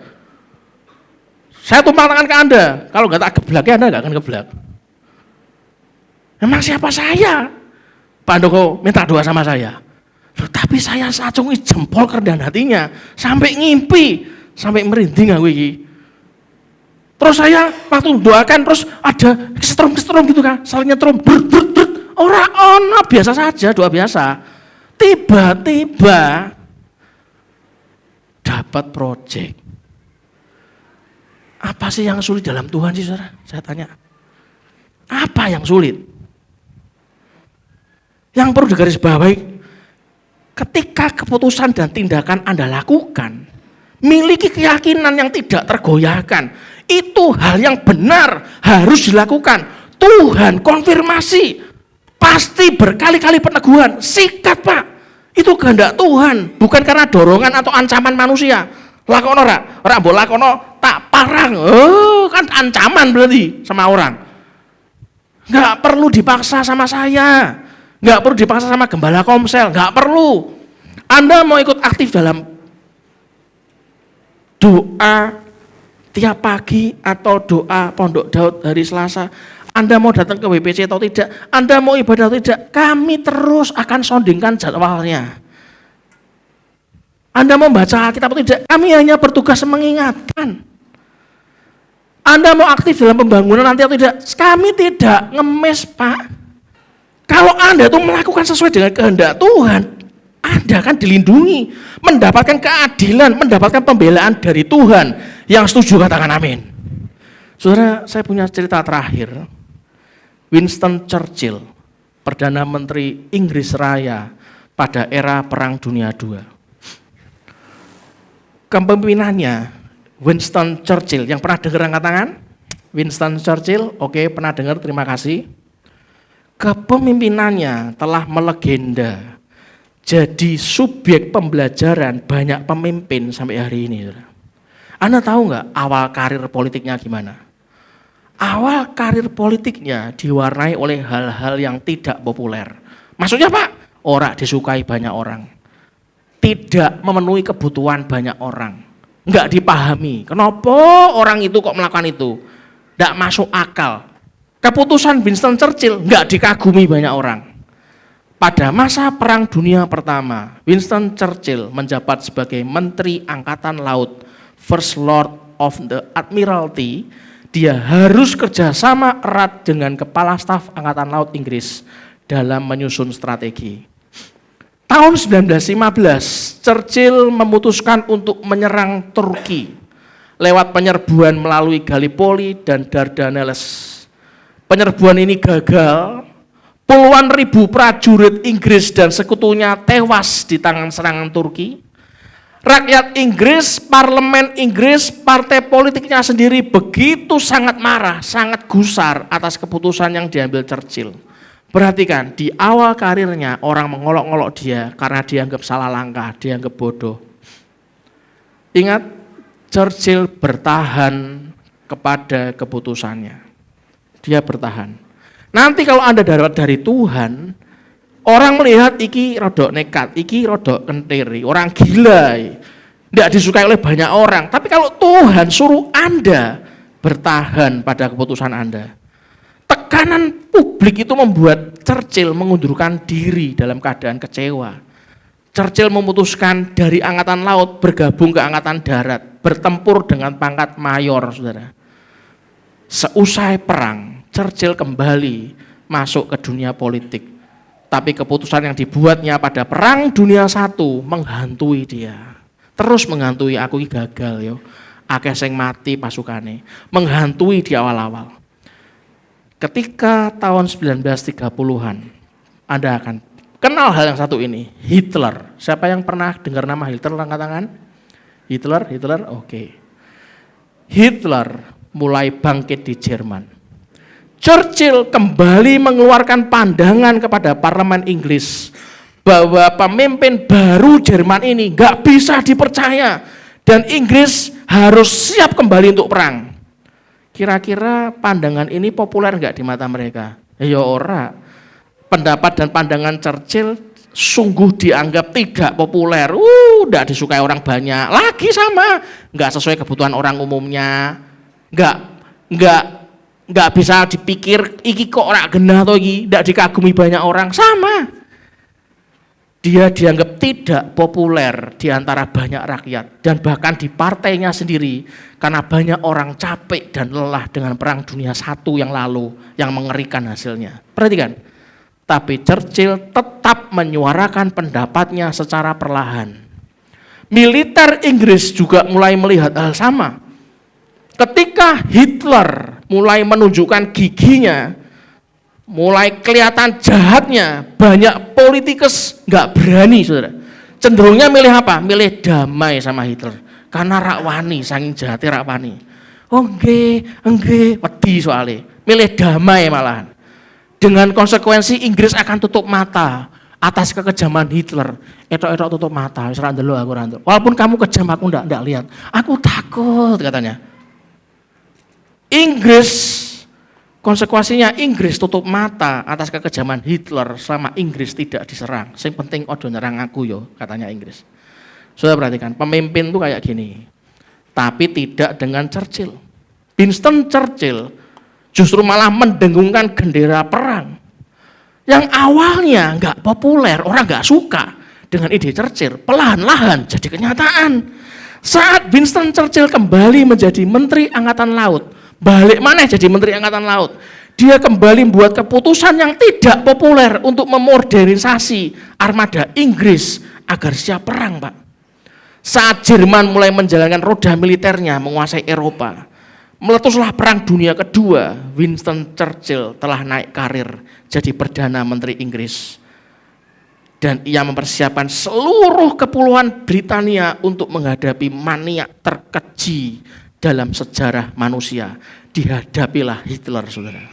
Saya tumpang tangan ke Anda, kalau nggak tak geblaknya Anda nggak akan geblak. Memang siapa saya? Pak Handoko minta doa sama saya. Loh, tapi saya sacungi jempol kerendahan hatinya, sampai ngimpi, sampai merinding aku ini. Terus saya waktu doakan terus ada kesetrum gitu kan, saling nyetrum, orang biasa saja, doa biasa. Tiba-tiba dapat proyek. Apa sih yang sulit dalam Tuhan sih saudara? Saya tanya. Apa yang sulit? Yang perlu digarisbawahi, ketika keputusan dan tindakan Anda lakukan, miliki keyakinan yang tidak tergoyahkan. Itu hal yang benar, harus dilakukan. Tuhan konfirmasi. Pasti berkali-kali peneguhan, sikat Pak. Itu kehendak Tuhan, bukan karena dorongan atau ancaman manusia. Lakono ora mbok lakono tak parang. Oh, kan ancaman berarti sama orang. Enggak perlu dipaksa sama saya. Enggak perlu dipaksa sama gembala Komsel, enggak perlu. Anda mau ikut aktif dalam doa tiap pagi atau doa Pondok Daud hari Selasa, Anda mau datang ke WPC atau tidak, Anda mau ibadah atau tidak, kami terus akan soundingkan jadwalnya. Anda mau baca Alkitab atau tidak, kami hanya bertugas mengingatkan. Anda mau aktif dalam pembangunan nanti atau tidak, kami tidak ngemis, Pak. Kalau Anda itu melakukan sesuai dengan kehendak Tuhan, Anda akan dilindungi, mendapatkan keadilan, mendapatkan pembelaan dari Tuhan. Yang setuju katakan amin. Saudara, saya punya cerita terakhir. Winston Churchill, Perdana Menteri Inggris Raya pada era Perang Dunia II. Kepemimpinannya Winston Churchill, yang pernah dengar angkat tangan? Winston Churchill, oke, pernah dengar, terima kasih. Kepemimpinannya telah melegenda, jadi subjek pembelajaran banyak pemimpin sampai hari ini. Anda tahu nggak awal karir politiknya gimana? Awal karir politiknya diwarnai oleh hal-hal yang tidak populer. Maksudnya Pak, ora disukai banyak orang, tidak memenuhi kebutuhan banyak orang, nggak dipahami. Kenapa orang itu kok melakukan itu? Nggak masuk akal. Keputusan Winston Churchill nggak dikagumi banyak orang. Pada masa Perang Dunia Pertama, Winston Churchill menjabat sebagai Menteri Angkatan Laut, First Lord of the Admiralty. Dia harus kerjasama erat dengan Kepala Staf Angkatan Laut Inggris dalam menyusun strategi. Tahun 1915, Churchill memutuskan untuk menyerang Turki lewat penyerbuan melalui Gallipoli dan Dardanelles. Penyerbuan ini gagal, puluhan ribu prajurit Inggris dan sekutunya tewas di tangan serangan Turki. Rakyat Inggris, parlemen Inggris, partai politiknya sendiri begitu sangat marah, sangat gusar atas keputusan yang diambil Churchill. Perhatikan, di awal karirnya orang mengolok-olok dia karena dianggap salah langkah, dianggap bodoh. Ingat, Churchill bertahan kepada keputusannya. Dia bertahan. Nanti kalau Anda dapat dari Tuhan, orang melihat iki rodok nekat, iki rodok kentiri, orang gila, tidak disukai oleh banyak orang. Tapi kalau Tuhan suruh Anda bertahan pada keputusan Anda, tekanan publik itu membuat Churchill mengundurkan diri dalam keadaan kecewa. Churchill memutuskan dari Angkatan Laut bergabung ke Angkatan Darat, bertempur dengan pangkat mayor, saudara. Seusai perang, Churchill kembali masuk ke dunia politik. Tapi keputusan yang dibuatnya pada Perang Dunia I menghantui dia. Terus menghantui, aku ini gagal yo. Akeh sing mati pasukane. Menghantui di awal-awal. Ketika tahun 1930-an, Anda akan kenal hal yang satu ini, Hitler. Siapa yang pernah dengar nama Hitler, angkat tangan? Hitler, oke. Hitler mulai bangkit di Jerman. Churchill kembali mengeluarkan pandangan kepada parlemen Inggris bahwa pemimpin baru Jerman ini nggak bisa dipercaya dan Inggris harus siap kembali untuk perang. Kira-kira pandangan ini populer nggak di mata mereka? Ya ora. Pendapat dan pandangan Churchill sungguh dianggap tidak populer. Nggak disukai orang banyak. Lagi sama, nggak sesuai kebutuhan orang umumnya. Nggak bisa dipikir iki kok ora genah to iki, ndak dikagumi banyak orang, sama. Dia dianggap tidak populer di antara banyak rakyat dan bahkan di partainya sendiri karena banyak orang capek dan lelah dengan Perang Dunia I yang lalu yang mengerikan hasilnya. Perhatikan. Tapi Churchill tetap menyuarakan pendapatnya secara perlahan. Militer Inggris juga mulai melihat hal sama. Ketika Hitler mulai menunjukkan giginya, mulai kelihatan jahatnya, banyak politikus nggak berani, saudara. Cenderungnya milih apa? Milih damai sama Hitler. Karena rakwani, saking jahatnya rakwani. Oh enggak, wedi soalnya. Milih damai malahan. Dengan konsekuensi Inggris akan tutup mata atas kekejaman Hitler. Etok-etok tutup mata, wis ra ndelok aku ra ndelok. Walaupun kamu kejam aku ndak lihat. Aku takut katanya. Inggris Konsekuensinya Inggris tutup mata atas kekejaman Hitler selama Inggris tidak diserang. Sing penting ojo nyerang aku yo, katanya Inggris. Sudah perhatikan, pemimpin tuh kayak gini. Tapi tidak dengan Churchill. Winston Churchill justru malah mendengungkan bendera perang. Yang awalnya nggak populer, orang nggak suka dengan ide Churchill, perlahan-lahan jadi kenyataan. Saat Winston Churchill kembali menjadi Menteri Angkatan Laut, balik mana jadi Menteri Angkatan Laut, dia kembali membuat keputusan yang tidak populer untuk memodernisasi armada Inggris agar siap perang, Pak. Saat Jerman mulai menjalankan roda militernya menguasai Eropa, meletuslah Perang Dunia Kedua, Winston Churchill telah naik karir jadi Perdana Menteri Inggris. Dan ia mempersiapkan seluruh kepulauan Britania untuk menghadapi maniak terkeji dalam sejarah manusia. Dihadapilah Hitler, saudara.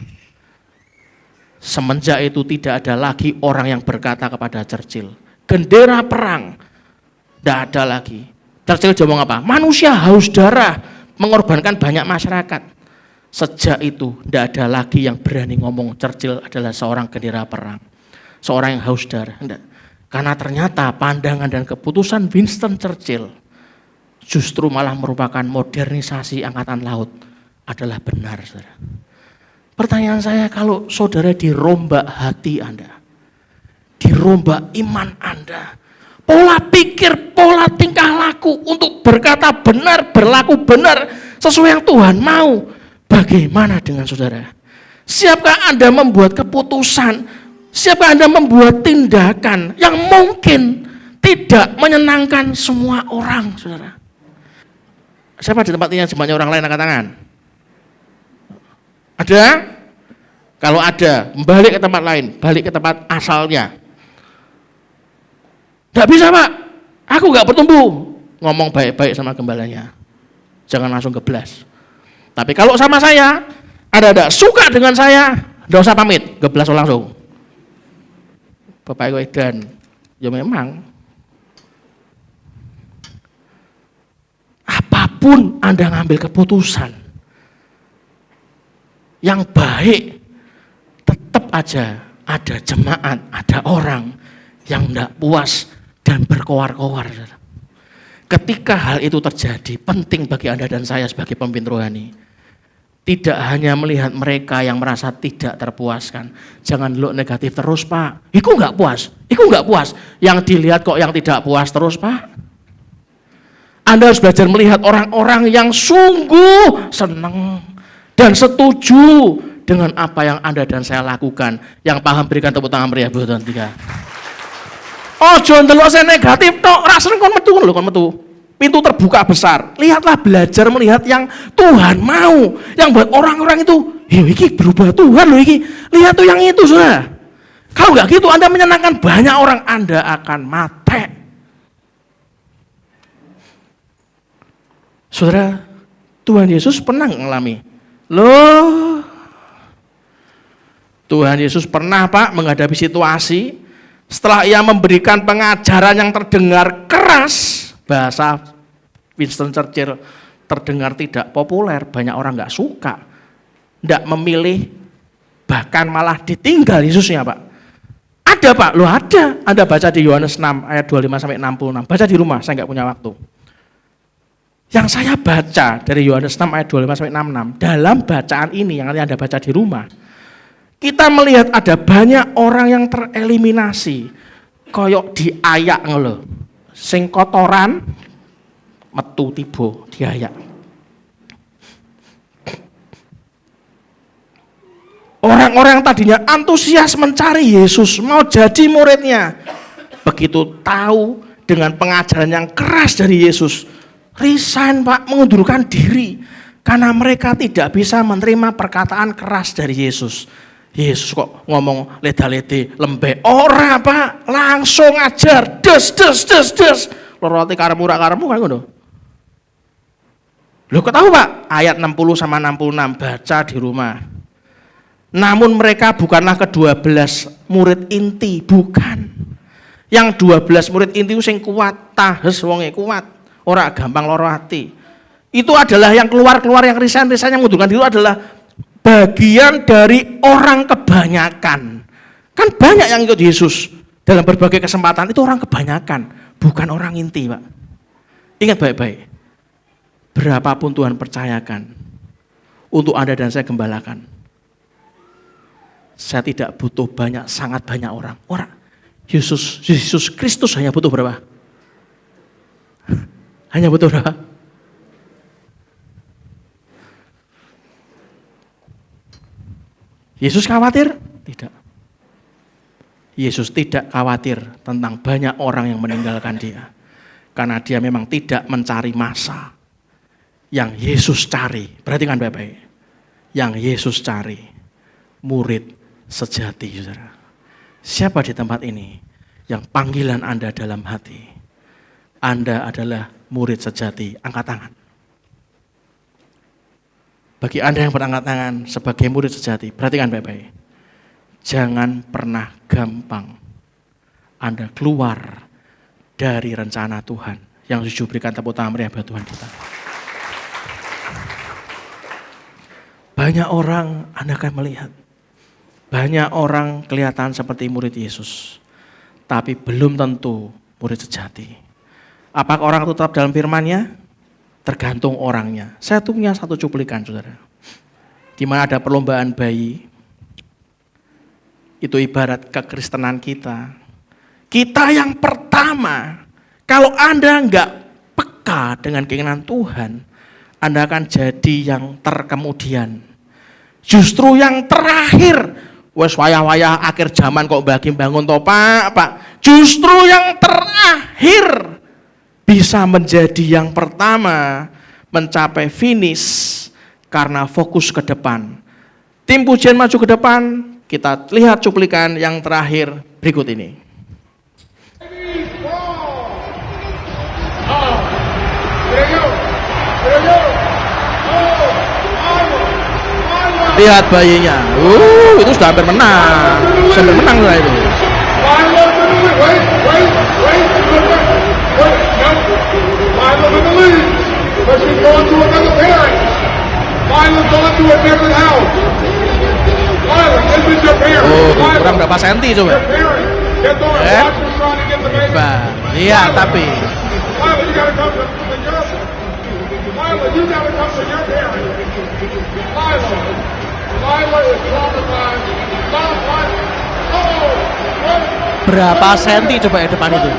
Semenjak itu tidak ada lagi orang yang berkata kepada Churchill, bendera perang, tidak ada lagi. Churchill ngomong apa? Manusia haus darah, mengorbankan banyak masyarakat. Sejak itu tidak ada lagi yang berani ngomong Churchill adalah seorang bendera perang, seorang yang haus darah. Enggak. Karena ternyata pandangan dan keputusan Winston Churchill justru malah merupakan modernisasi angkatan laut adalah benar, saudara. Pertanyaan saya, kalau saudara dirombak hati Anda, dirombak iman Anda, pola pikir, pola tingkah laku untuk berkata benar, berlaku benar sesuai yang Tuhan mau, bagaimana dengan saudara? Siapkah Anda membuat keputusan? Siapkah Anda membuat tindakan yang mungkin tidak menyenangkan semua orang, saudara? Siapa di tempat ini jemaatnya orang lain angkat tangan? Ada? Kalau ada, balik ke tempat lain, balik ke tempat asalnya. Tidak bisa, Pak, aku nggak bertumbuh. Ngomong baik-baik sama gembalanya, jangan langsung geblas. Tapi kalau sama saya, ada suka dengan saya, tidak usah pamit, geblas langsung. Bapak Ibu Edan, ya memang apapun Anda ngambil keputusan yang baik, tetap aja ada jemaat, ada orang yang tidak puas dan berkoar-koar. Ketika hal itu terjadi, penting bagi Anda dan saya sebagai pemimpin rohani, tidak hanya melihat mereka yang merasa tidak terpuaskan. Jangan lo negatif terus, Pak. Iku nggak puas, iku nggak puas. Yang dilihat kok yang tidak puas terus, Pak. Anda harus belajar melihat orang-orang yang sungguh senang dan setuju dengan apa yang Anda dan saya lakukan. Yang paham berikan tepuk tangan meriah buat Tuhan. Oh, jangan delok saya negatif tok, rasanya kon metu. Pintu terbuka besar. Lihatlah, belajar melihat yang Tuhan mau. Yang buat orang-orang itu, iki berubah Tuhan loh iki. Lihat tuh yang itu, saudara. Kalau nggak gitu Anda menyenangkan banyak orang, Anda akan mati. Saudara, Tuhan Yesus pernah mengalami. Loh, Tuhan Yesus pernah, Pak, menghadapi situasi setelah ia memberikan pengajaran yang terdengar keras. Bahasa Winston Churchill terdengar tidak populer, banyak orang nggak suka, nggak memilih, bahkan malah ditinggal Yesusnya, Pak. Ada, Pak, loh ada. Anda baca di Yohanes 6 ayat 25-66, baca di rumah, saya nggak punya waktu. Yang saya baca dari Yohanes 6 ayat 25-66, dalam bacaan ini yang nanti Anda baca di rumah, kita melihat ada banyak orang yang tereliminasi, koyok diayak ngeluh. Sing kotoran metu tiba diayak. Orang-orang yang tadinya antusias mencari Yesus, mau jadi muridnya, begitu tahu dengan pengajaran yang keras dari Yesus, resign, Pak, mengundurkan diri karena mereka tidak bisa menerima perkataan keras dari Yesus. Yesus kok ngomong leda-lede, lembek. Ora, Pak, langsung ajar, des. Loroti karemu kan ngono. Loh, kok tahu, Pak? Ayat 60-66, baca di rumah. Namun mereka bukanlah ke-12 murid inti, bukan. Yang 12 murid inti sing kuat, tahes wonge kuat, ora gampang loro hati. Itu adalah yang keluar yang resign yang mengundurkan diri adalah bagian dari orang kebanyakan. Kan banyak yang ikut Yesus dalam berbagai kesempatan, itu orang kebanyakan, bukan orang inti, Pak. Ingat baik-baik, berapapun Tuhan percayakan untuk Anda dan saya gembalakan, saya tidak butuh banyak, sangat banyak orang. Yesus Kristus hanya butuh berapa? Hanya butuh berapa? Yesus khawatir? Tidak. Yesus tidak khawatir tentang banyak orang yang meninggalkan dia. Karena dia memang tidak mencari massa. Yang Yesus cari, perhatikan baik-baik. Yang Yesus cari, murid sejati, saudara. Siapa di tempat ini yang panggilan Anda dalam hati? Anda adalah murid sejati, angkat tangan. Bagi Anda yang berangkat tangan sebagai murid sejati, perhatikan baik-baik. Jangan pernah gampang Anda keluar dari rencana Tuhan. Yang jujur berikan tepuk tangan meriah buat Tuhan kita. Banyak orang Anda akan melihat. Banyak orang kelihatan seperti murid Yesus. Tapi belum tentu murid sejati. Apakah orang itu tetap dalam firman-Nya? Tergantung orangnya. Saya punya satu cuplikan, saudara. Di mana ada perlombaan bayi. Itu ibarat kekristenan kita. Kita yang pertama, kalau Anda enggak peka dengan keinginan Tuhan, Anda akan jadi yang terkemudian. Justru yang terakhir, wes wayah-wayah akhir zaman kok bagi bangun toh Pak. Justru yang terakhir bisa menjadi yang pertama, mencapai finish karena fokus ke depan. Tim pujian maju ke depan. Kita lihat cuplikan yang terakhir berikut ini. Lihat bayinya. Itu sudah hampir menang. Sudah menang lah itu. Oh, kurang berapa senti coba? Hebat. Iya, tapi berapa senti coba ya depan itu?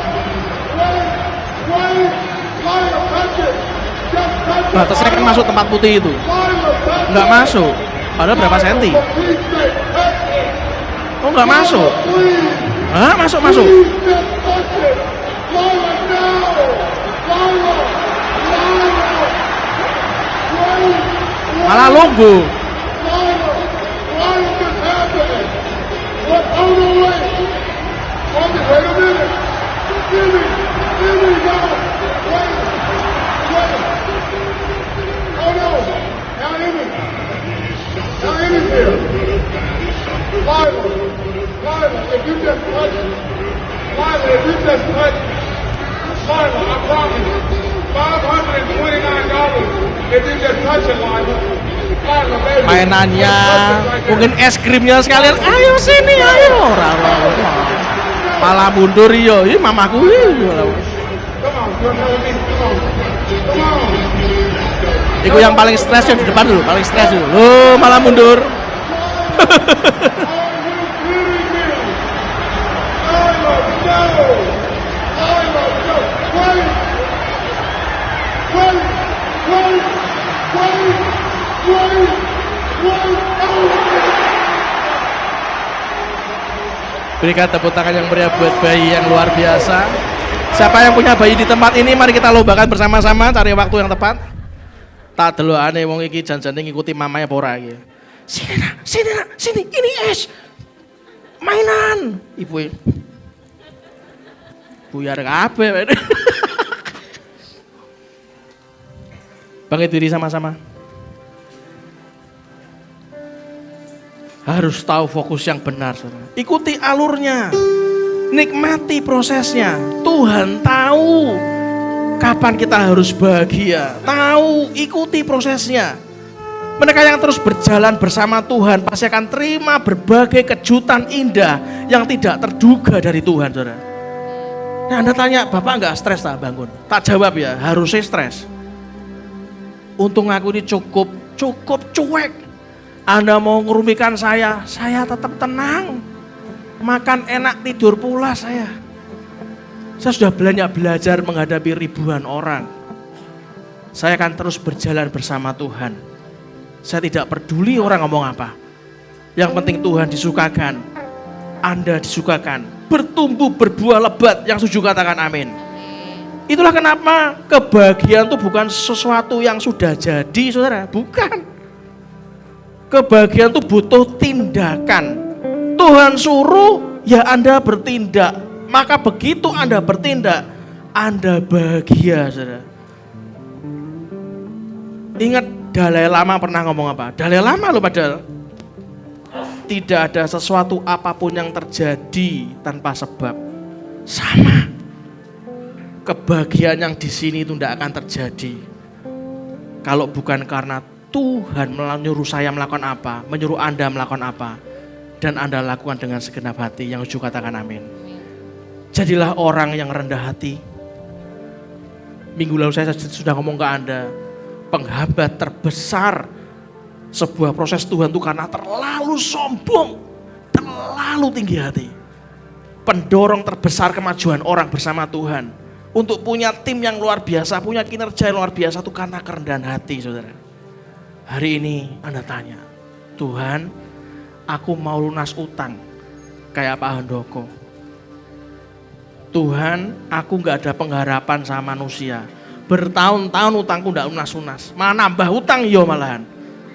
Batasnya kan masuk tempat putih itu. Enggak masuk. Padahal berapa senti? Oh, enggak masuk. Hah, masuk. Malah lunggu. Mainannya, mungkin es krimnya sekalian. Ayo sini, ayo. Malah mundur yo, ini mamaku Iku yang paling stres di depan dulu, paling stres dulu. Loh, malah mundur. Berikan tepuk tangan yang meriah buat bayi yang luar biasa. Siapa yang punya bayi di tempat ini, mari kita lombakan bersama-sama cari waktu yang tepat. Tak delokane wong iki jan-jane ngikuti mamanya apa ora iki. Sini, ini es. Mainan. Ibu. Buyar kabeh. Bangkit diri sama-sama. Harus tahu fokus yang benar, saudara. Ikuti alurnya, nikmati prosesnya. Tuhan tahu kapan kita harus bahagia. Tahu, ikuti prosesnya. Mereka yang terus berjalan bersama Tuhan pasti akan terima berbagai kejutan indah yang tidak terduga dari Tuhan, saudara. Nah, Anda tanya, Bapak nggak stres tak bangun? Tak jawab ya, harusnya stres. Untung aku ini cukup cuek. Anda mau ngerumikan saya tetap tenang. Makan enak, tidur pula saya. Saya sudah banyak belajar menghadapi ribuan orang. Saya akan terus berjalan bersama Tuhan. Saya tidak peduli orang ngomong apa. Yang penting Tuhan disukakan, Anda disukakan, bertumbuh berbuah lebat. Yang setuju katakan amin. Itulah kenapa kebahagiaan itu bukan sesuatu yang sudah jadi, saudara. Bukan. Kebahagiaan itu butuh tindakan. Tuhan suruh, ya Anda bertindak. Maka begitu Anda bertindak, Anda bahagia, saudara. Ingat Dalai Lama pernah ngomong apa? Dalai Lama loh padahal. Tidak ada sesuatu apapun yang terjadi tanpa sebab. Sama. Kebahagiaan yang di sini itu tidak akan terjadi. Kalau bukan karena Tuhan menyuruh saya melakukan apa, menyuruh Anda melakukan apa, dan Anda lakukan dengan segenap hati. Yang setuju katakan amin. Jadilah orang yang rendah hati. Minggu lalu saya sudah ngomong ke Anda, penghambat terbesar sebuah proses Tuhan itu karena terlalu sombong, terlalu tinggi hati. Pendorong terbesar kemajuan orang bersama Tuhan untuk punya tim yang luar biasa, punya kinerja yang luar biasa itu karena kerendahan hati, saudara. Hari ini Anda tanya, Tuhan, aku mau lunas utang kayak Pak Handoko. Tuhan, aku gak ada pengharapan sama manusia. Bertahun-tahun utangku tidak lunas-lunas, malah nambah utang yo malahan.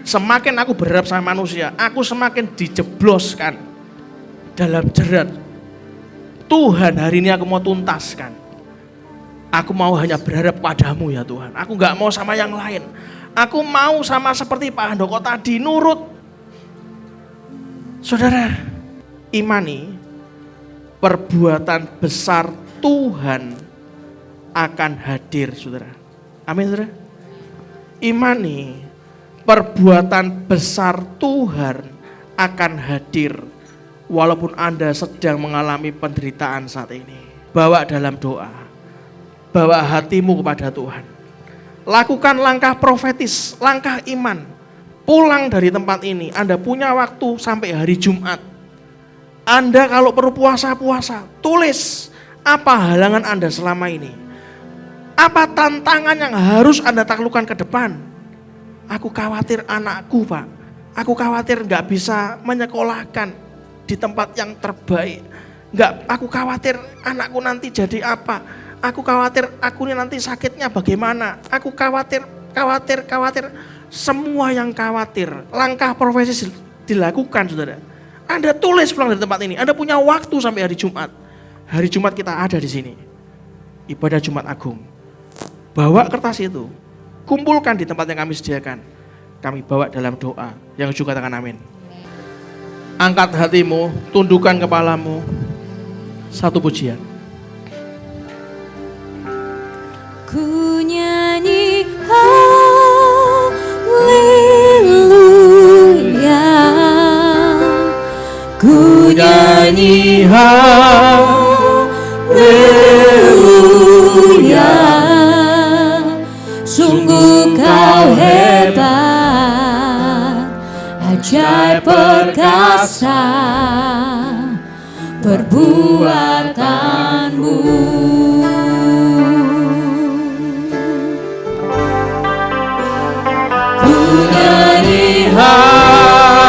Semakin aku berharap sama manusia, aku semakin dijebloskan dalam jerat. Tuhan, hari ini aku mau tuntaskan. Aku mau hanya berharap padamu ya Tuhan. Aku gak mau sama yang lain. Aku mau sama seperti Pak Handoko tadi, nurut. Saudara, imani perbuatan besar Tuhan akan hadir, saudara. Amin, saudara. Imani perbuatan besar Tuhan akan hadir walaupun Anda sedang mengalami penderitaan saat ini. Bawa dalam doa, bawa hatimu kepada Tuhan. Lakukan langkah profetis, langkah iman. Pulang dari tempat ini, Anda punya waktu sampai hari Jumat. Anda kalau perlu puasa-puasa, tulis apa halangan Anda selama ini. Apa tantangan yang harus Anda taklukkan ke depan? Aku khawatir anakku, Pak. Aku khawatir gak bisa menyekolahkan di tempat yang terbaik. Aku khawatir anakku nanti jadi apa. Aku khawatir aku ini nanti sakitnya bagaimana. Aku khawatir. Semua yang khawatir. Langkah profesis dilakukan, saudara. Anda tulis pulang dari tempat ini. Anda punya waktu sampai hari Jumat. Hari Jumat kita ada di sini. Ibadah Jumat Agung. Bawa kertas itu, kumpulkan di tempat yang kami sediakan. Kami bawa dalam doa. Yang juga katakan amin. Angkat hatimu, tundukkan kepalamu. Satu pujian. Ku nyanyi haleluya, ku nyanyi haleluya. Sungguh kau hebat, ajaib perkasa perbuatanmu. Ku nyanyi haleluya,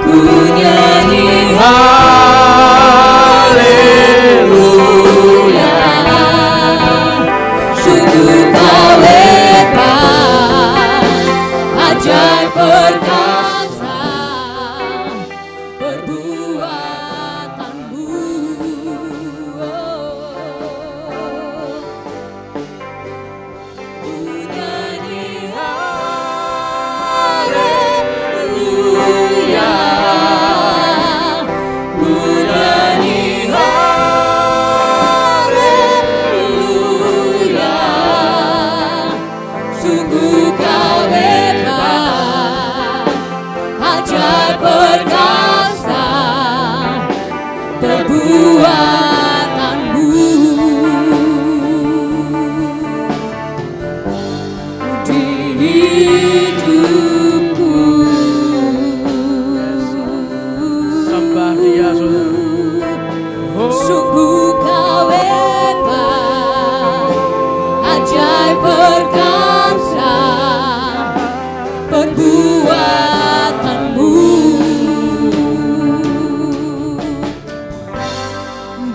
ku nyanyi haleluya. Sungguh kau hebat, ajaib perkasa perbuatanmu. perbuatanmu di hidupku. Sembah Dia, saudara. Sungguh kau hebat, ajaib perkasa perbuatanmu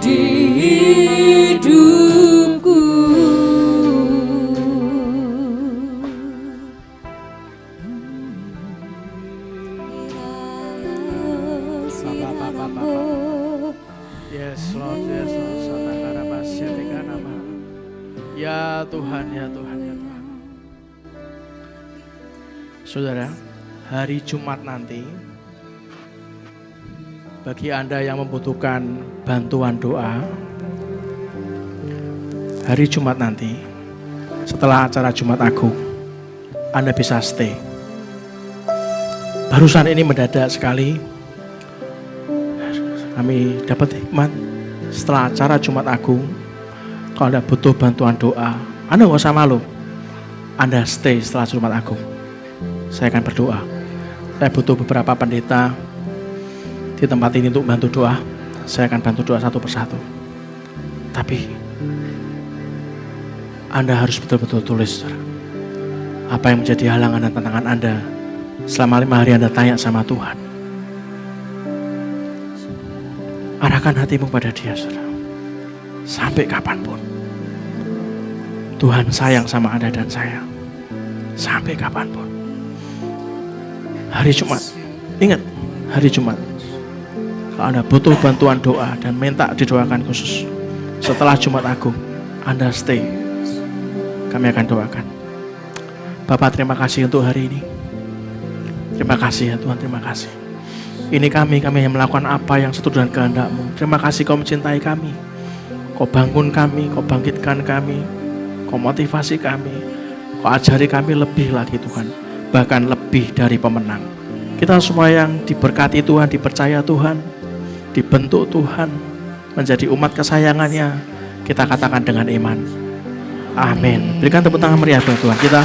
di hidupku. Yes Lord, yes Lord. Satakara pasyatika nama. Ya Tuhan, ya Tuhan, ya Tuhan. Saudara, hari Jumat nanti, bagi Anda yang membutuhkan bantuan doa, hari Jumat nanti, setelah acara Jumat Agung, Anda bisa stay. Barusan ini mendadak sekali, kami dapat hikmat setelah acara Jumat Agung. Kalau Anda butuh bantuan doa, Anda nggak usah malu. Anda stay setelah Jumat Agung. Saya akan berdoa. Saya butuh beberapa pendeta di tempat ini untuk bantu doa. Saya akan bantu doa satu persatu. Tapi Anda harus betul-betul tulis, saudara, apa yang menjadi halangan dan tantangan Anda selama 5 hari Anda tanya sama Tuhan. Arahkan hatimu pada Dia, saudara. Sampai kapanpun Tuhan sayang sama Anda dan saya. Sampai kapanpun. Hari Jumat, ingat hari Jumat. Kalau Anda butuh bantuan doa dan minta didoakan khusus, setelah Jumat Agung, Anda stay. Kami akan doakan. Bapak, terima kasih untuk hari ini. Terima kasih ya Tuhan, terima kasih. Ini kami yang melakukan apa yang seturut dengan kehendak-Mu. Terima kasih Kau mencintai kami. Kau bangun kami, Kau bangkitkan kami, Kau motivasi kami, Kau ajari kami lebih lagi Tuhan, bahkan lebih dari pemenang. Kita semua yang diberkati Tuhan, dipercaya Tuhan, dibentuk Tuhan, menjadi umat kesayangannya, kita katakan dengan iman. Amin. Berikan tepuk tangan meriah buat Tuhan. Kita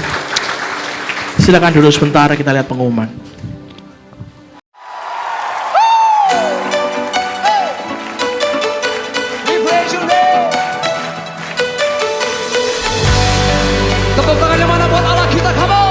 silakan duduk sebentar, kita lihat pengumuman. Tepuk tangan yang mana buat Allah kita, come on.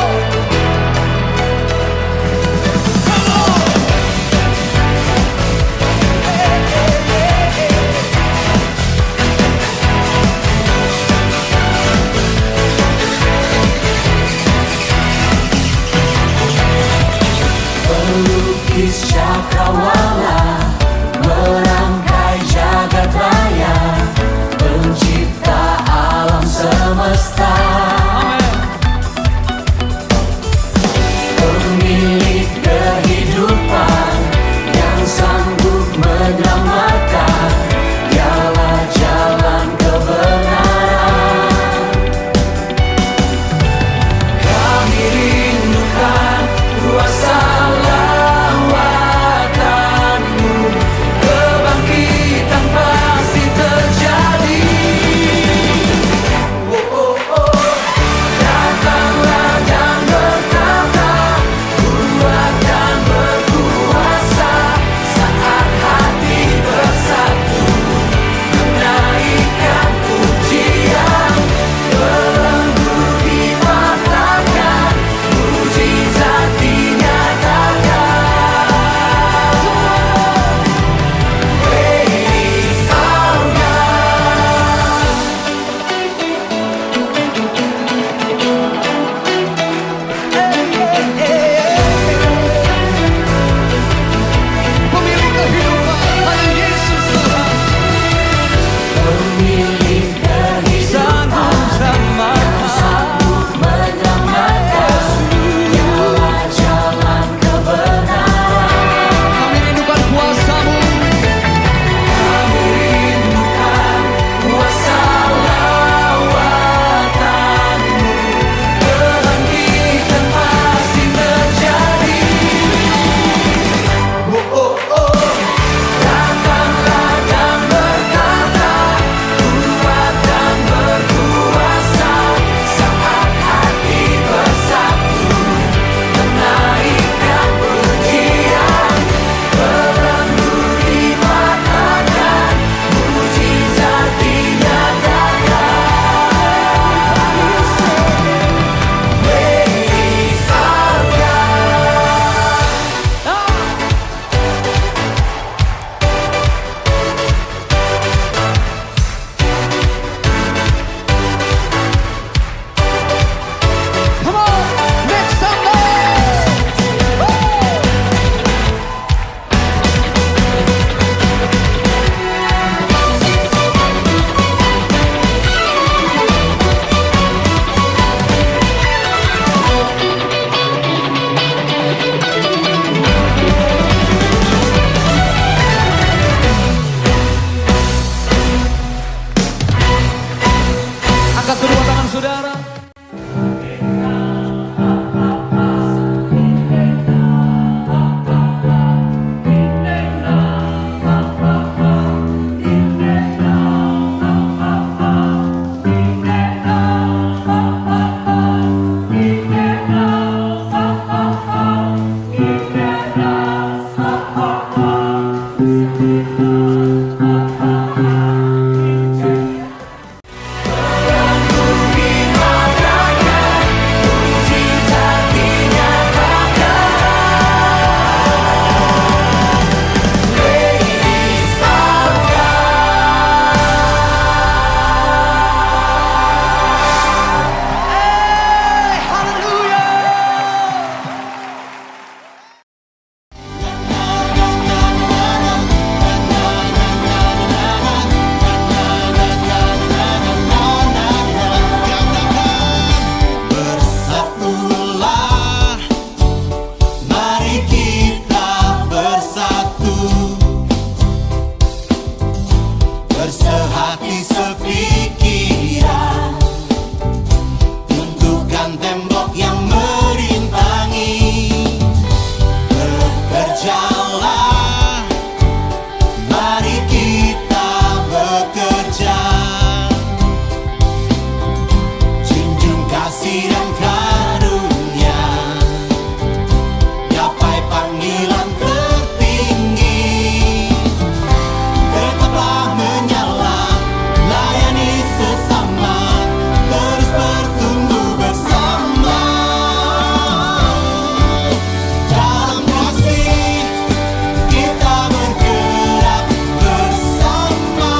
Bersatulah, mari kita bersatu, bersehati sepikiran, tentukan tembok yang merintangi. Bekerjalah, mari kita bekerja, junjung kasih dan karunia, gapai panggilan tertinggi. Tetaplah menyala, layani sesama, terus bertumbuh bersama. Dalam kasih kita bergerak bersama,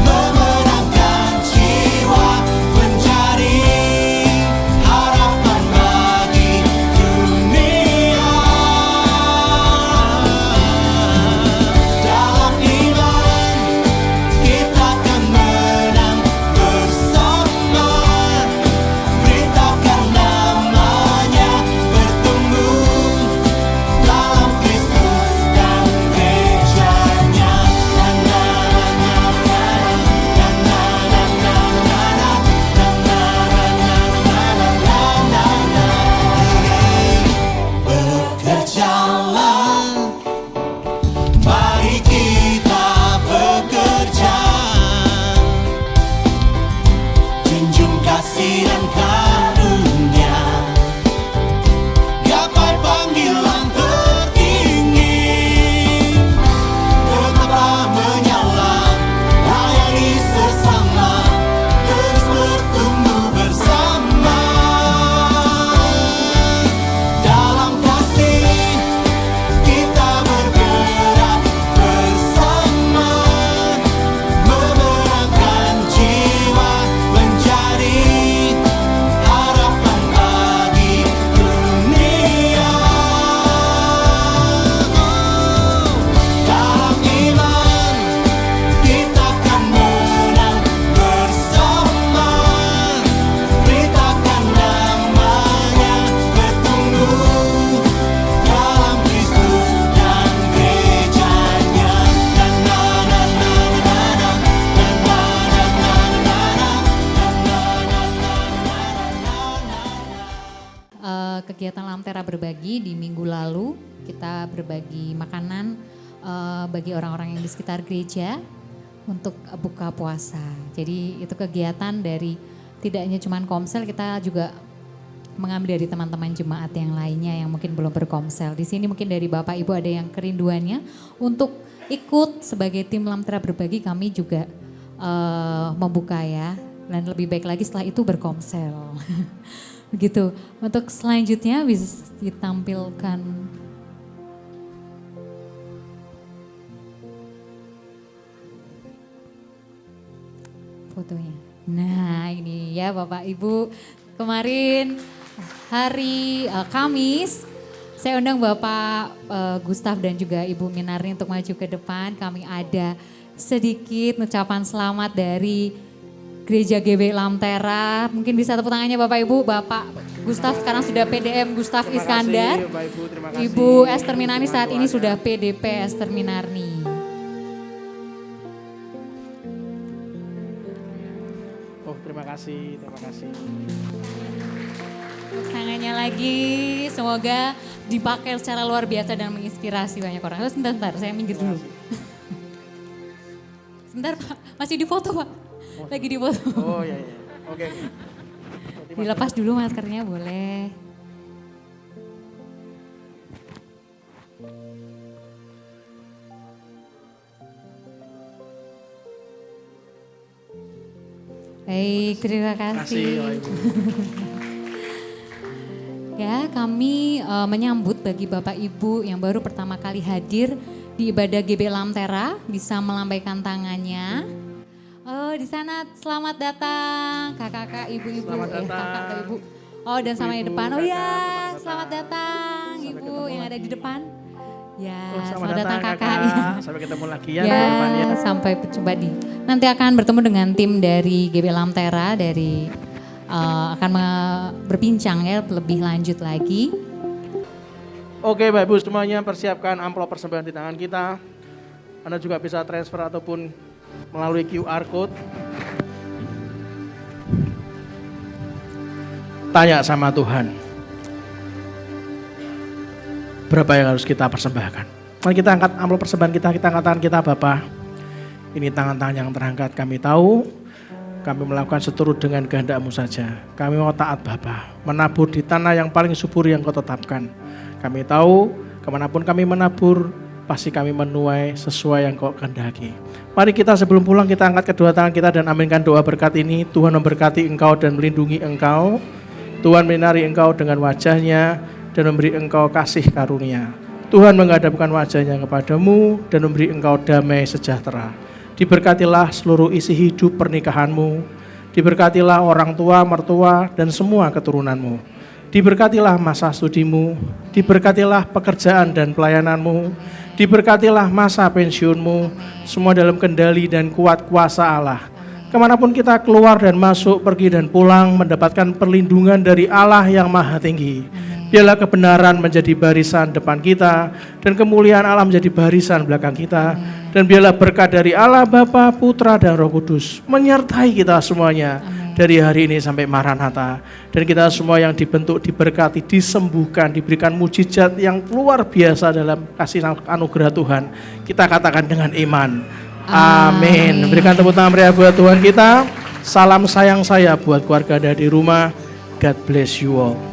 memenangkan jiwa, mencari harapan bagi dunia. Dalam iman kita akan menang bersama, beritakan namanya, bertumbuh dalam Kristus dan gerejanya. Bekerjalah, mari kita bekerja, junjung kasih dan karunia, gapai panggilan tertinggi. Tetaplah menyala, layani sesama, terus bertumbuh bersama. Dalam kasih kita bergerak bersama, memenangkan jiwa, mencari harapan bagi dunia. Dalam iman kita akan menang bersama, beritakan namanya, bertumbuh dalam Kristus dan gerejanya. Kegiatan Lamtera berbagi di minggu lalu kita berbagi makanan bagi orang-orang yang di sekitar gereja untuk buka puasa. Jadi itu kegiatan dari tidak hanya cuman komsel, kita juga mengambil dari teman-teman jemaat yang lainnya yang mungkin belum berkomsel. Di sini mungkin dari Bapak Ibu ada yang kerinduannya untuk ikut sebagai tim Lamtera berbagi, kami juga membuka ya. Dan lebih baik lagi setelah itu berkomsel. Begitu. Untuk selanjutnya bisa ditampilkan fotonya. Nah ini ya Bapak Ibu, kemarin hari Kamis saya undang Bapak Gustaf dan juga Ibu Minarni untuk maju ke depan. Kami ada sedikit ucapan selamat dari Gereja GB Lamtera. Mungkin bisa tepuk tangannya Bapak Ibu. Bapak Gustaf sekarang sudah PDM Gustaf Iskandar. Ibu Esther Minarni saat ini sudah PDP Esther Minarni. Oh, terima kasih, terima kasih. Tangannya lagi, semoga dipakai secara luar biasa dan menginspirasi banyak orang. Sebentar, saya minggir dulu. Sebentar Pak, masih difoto Pak. Lagi difoto. Oh iya, iya. Oke. Dilepas dulu maskernya boleh. Baik, terima Kasih kasih. Bapak Ibu. Ya, kami menyambut bagi Bapak Ibu yang baru pertama kali hadir di ibadah GB Lamtera bisa melambaikan tangannya. Oh, di sana selamat datang kakak-kakak, ibu-ibu, Selamat datang. kakak atau ibu. Oh, dan sama yang Ibu, depan. Oh kakak, ya, selamat selamat datang Sampai ibu ketemu yang ada di depan. Ya, Oh, selamat datang kakak. Sampai ketemu lagi ya, Ya, minggu depan ya. sampai berjumpa di. Nanti akan bertemu dengan tim dari GB Lamtera dari akan berbincang ya lebih lanjut lagi. Oke Bapak Ibu semuanya, persiapkan amplop persembahan di tangan kita. Anda juga bisa transfer ataupun melalui QR Code. Tanya sama Tuhan, berapa yang harus kita persembahkan. Mari kita angkat amplop persembahan kita angkat tangan kita Bapa. Ini tangan-tangan yang terangkat, kami tahu kami melakukan seturut dengan kehendak-Mu saja. Kami mau taat Bapa, menabur di tanah yang paling subur yang Kau tetapkan. Kami tahu kemanapun kami menabur, pasti kami menuai sesuai yang Kau kehendaki. Mari kita sebelum pulang kita angkat kedua tangan kita dan aminkan doa berkat ini. Tuhan memberkati engkau dan melindungi engkau. Tuhan menyinari engkau dengan wajahnya dan memberi engkau kasih karunia. Tuhan menghadapkan wajahnya kepadamu dan memberi engkau damai sejahtera. Diberkatilah seluruh isi hidup pernikahanmu. Diberkatilah orang tua, mertua, dan semua keturunanmu. Diberkatilah masa studimu. Diberkatilah pekerjaan dan pelayananmu. Diberkatilah masa pensiunmu. Semua dalam kendali dan kuat kuasa Allah. Kemanapun kita keluar dan masuk, pergi dan pulang, mendapatkan perlindungan dari Allah yang maha tinggi. Biarlah kebenaran menjadi barisan depan kita dan kemuliaan Allah menjadi barisan belakang kita. Dan biarlah berkat dari Allah Bapa, Putra dan Roh Kudus menyertai kita semuanya dari hari ini sampai Maranatha. Dan kita semua yang dibentuk, diberkati, disembuhkan, diberikan mujizat yang luar biasa dalam kasih anugerah Tuhan. Kita katakan dengan iman. Amin. Berikan tepuk tangan meriah buat Tuhan kita. Salam sayang saya buat keluarga Anda di rumah. God bless you all.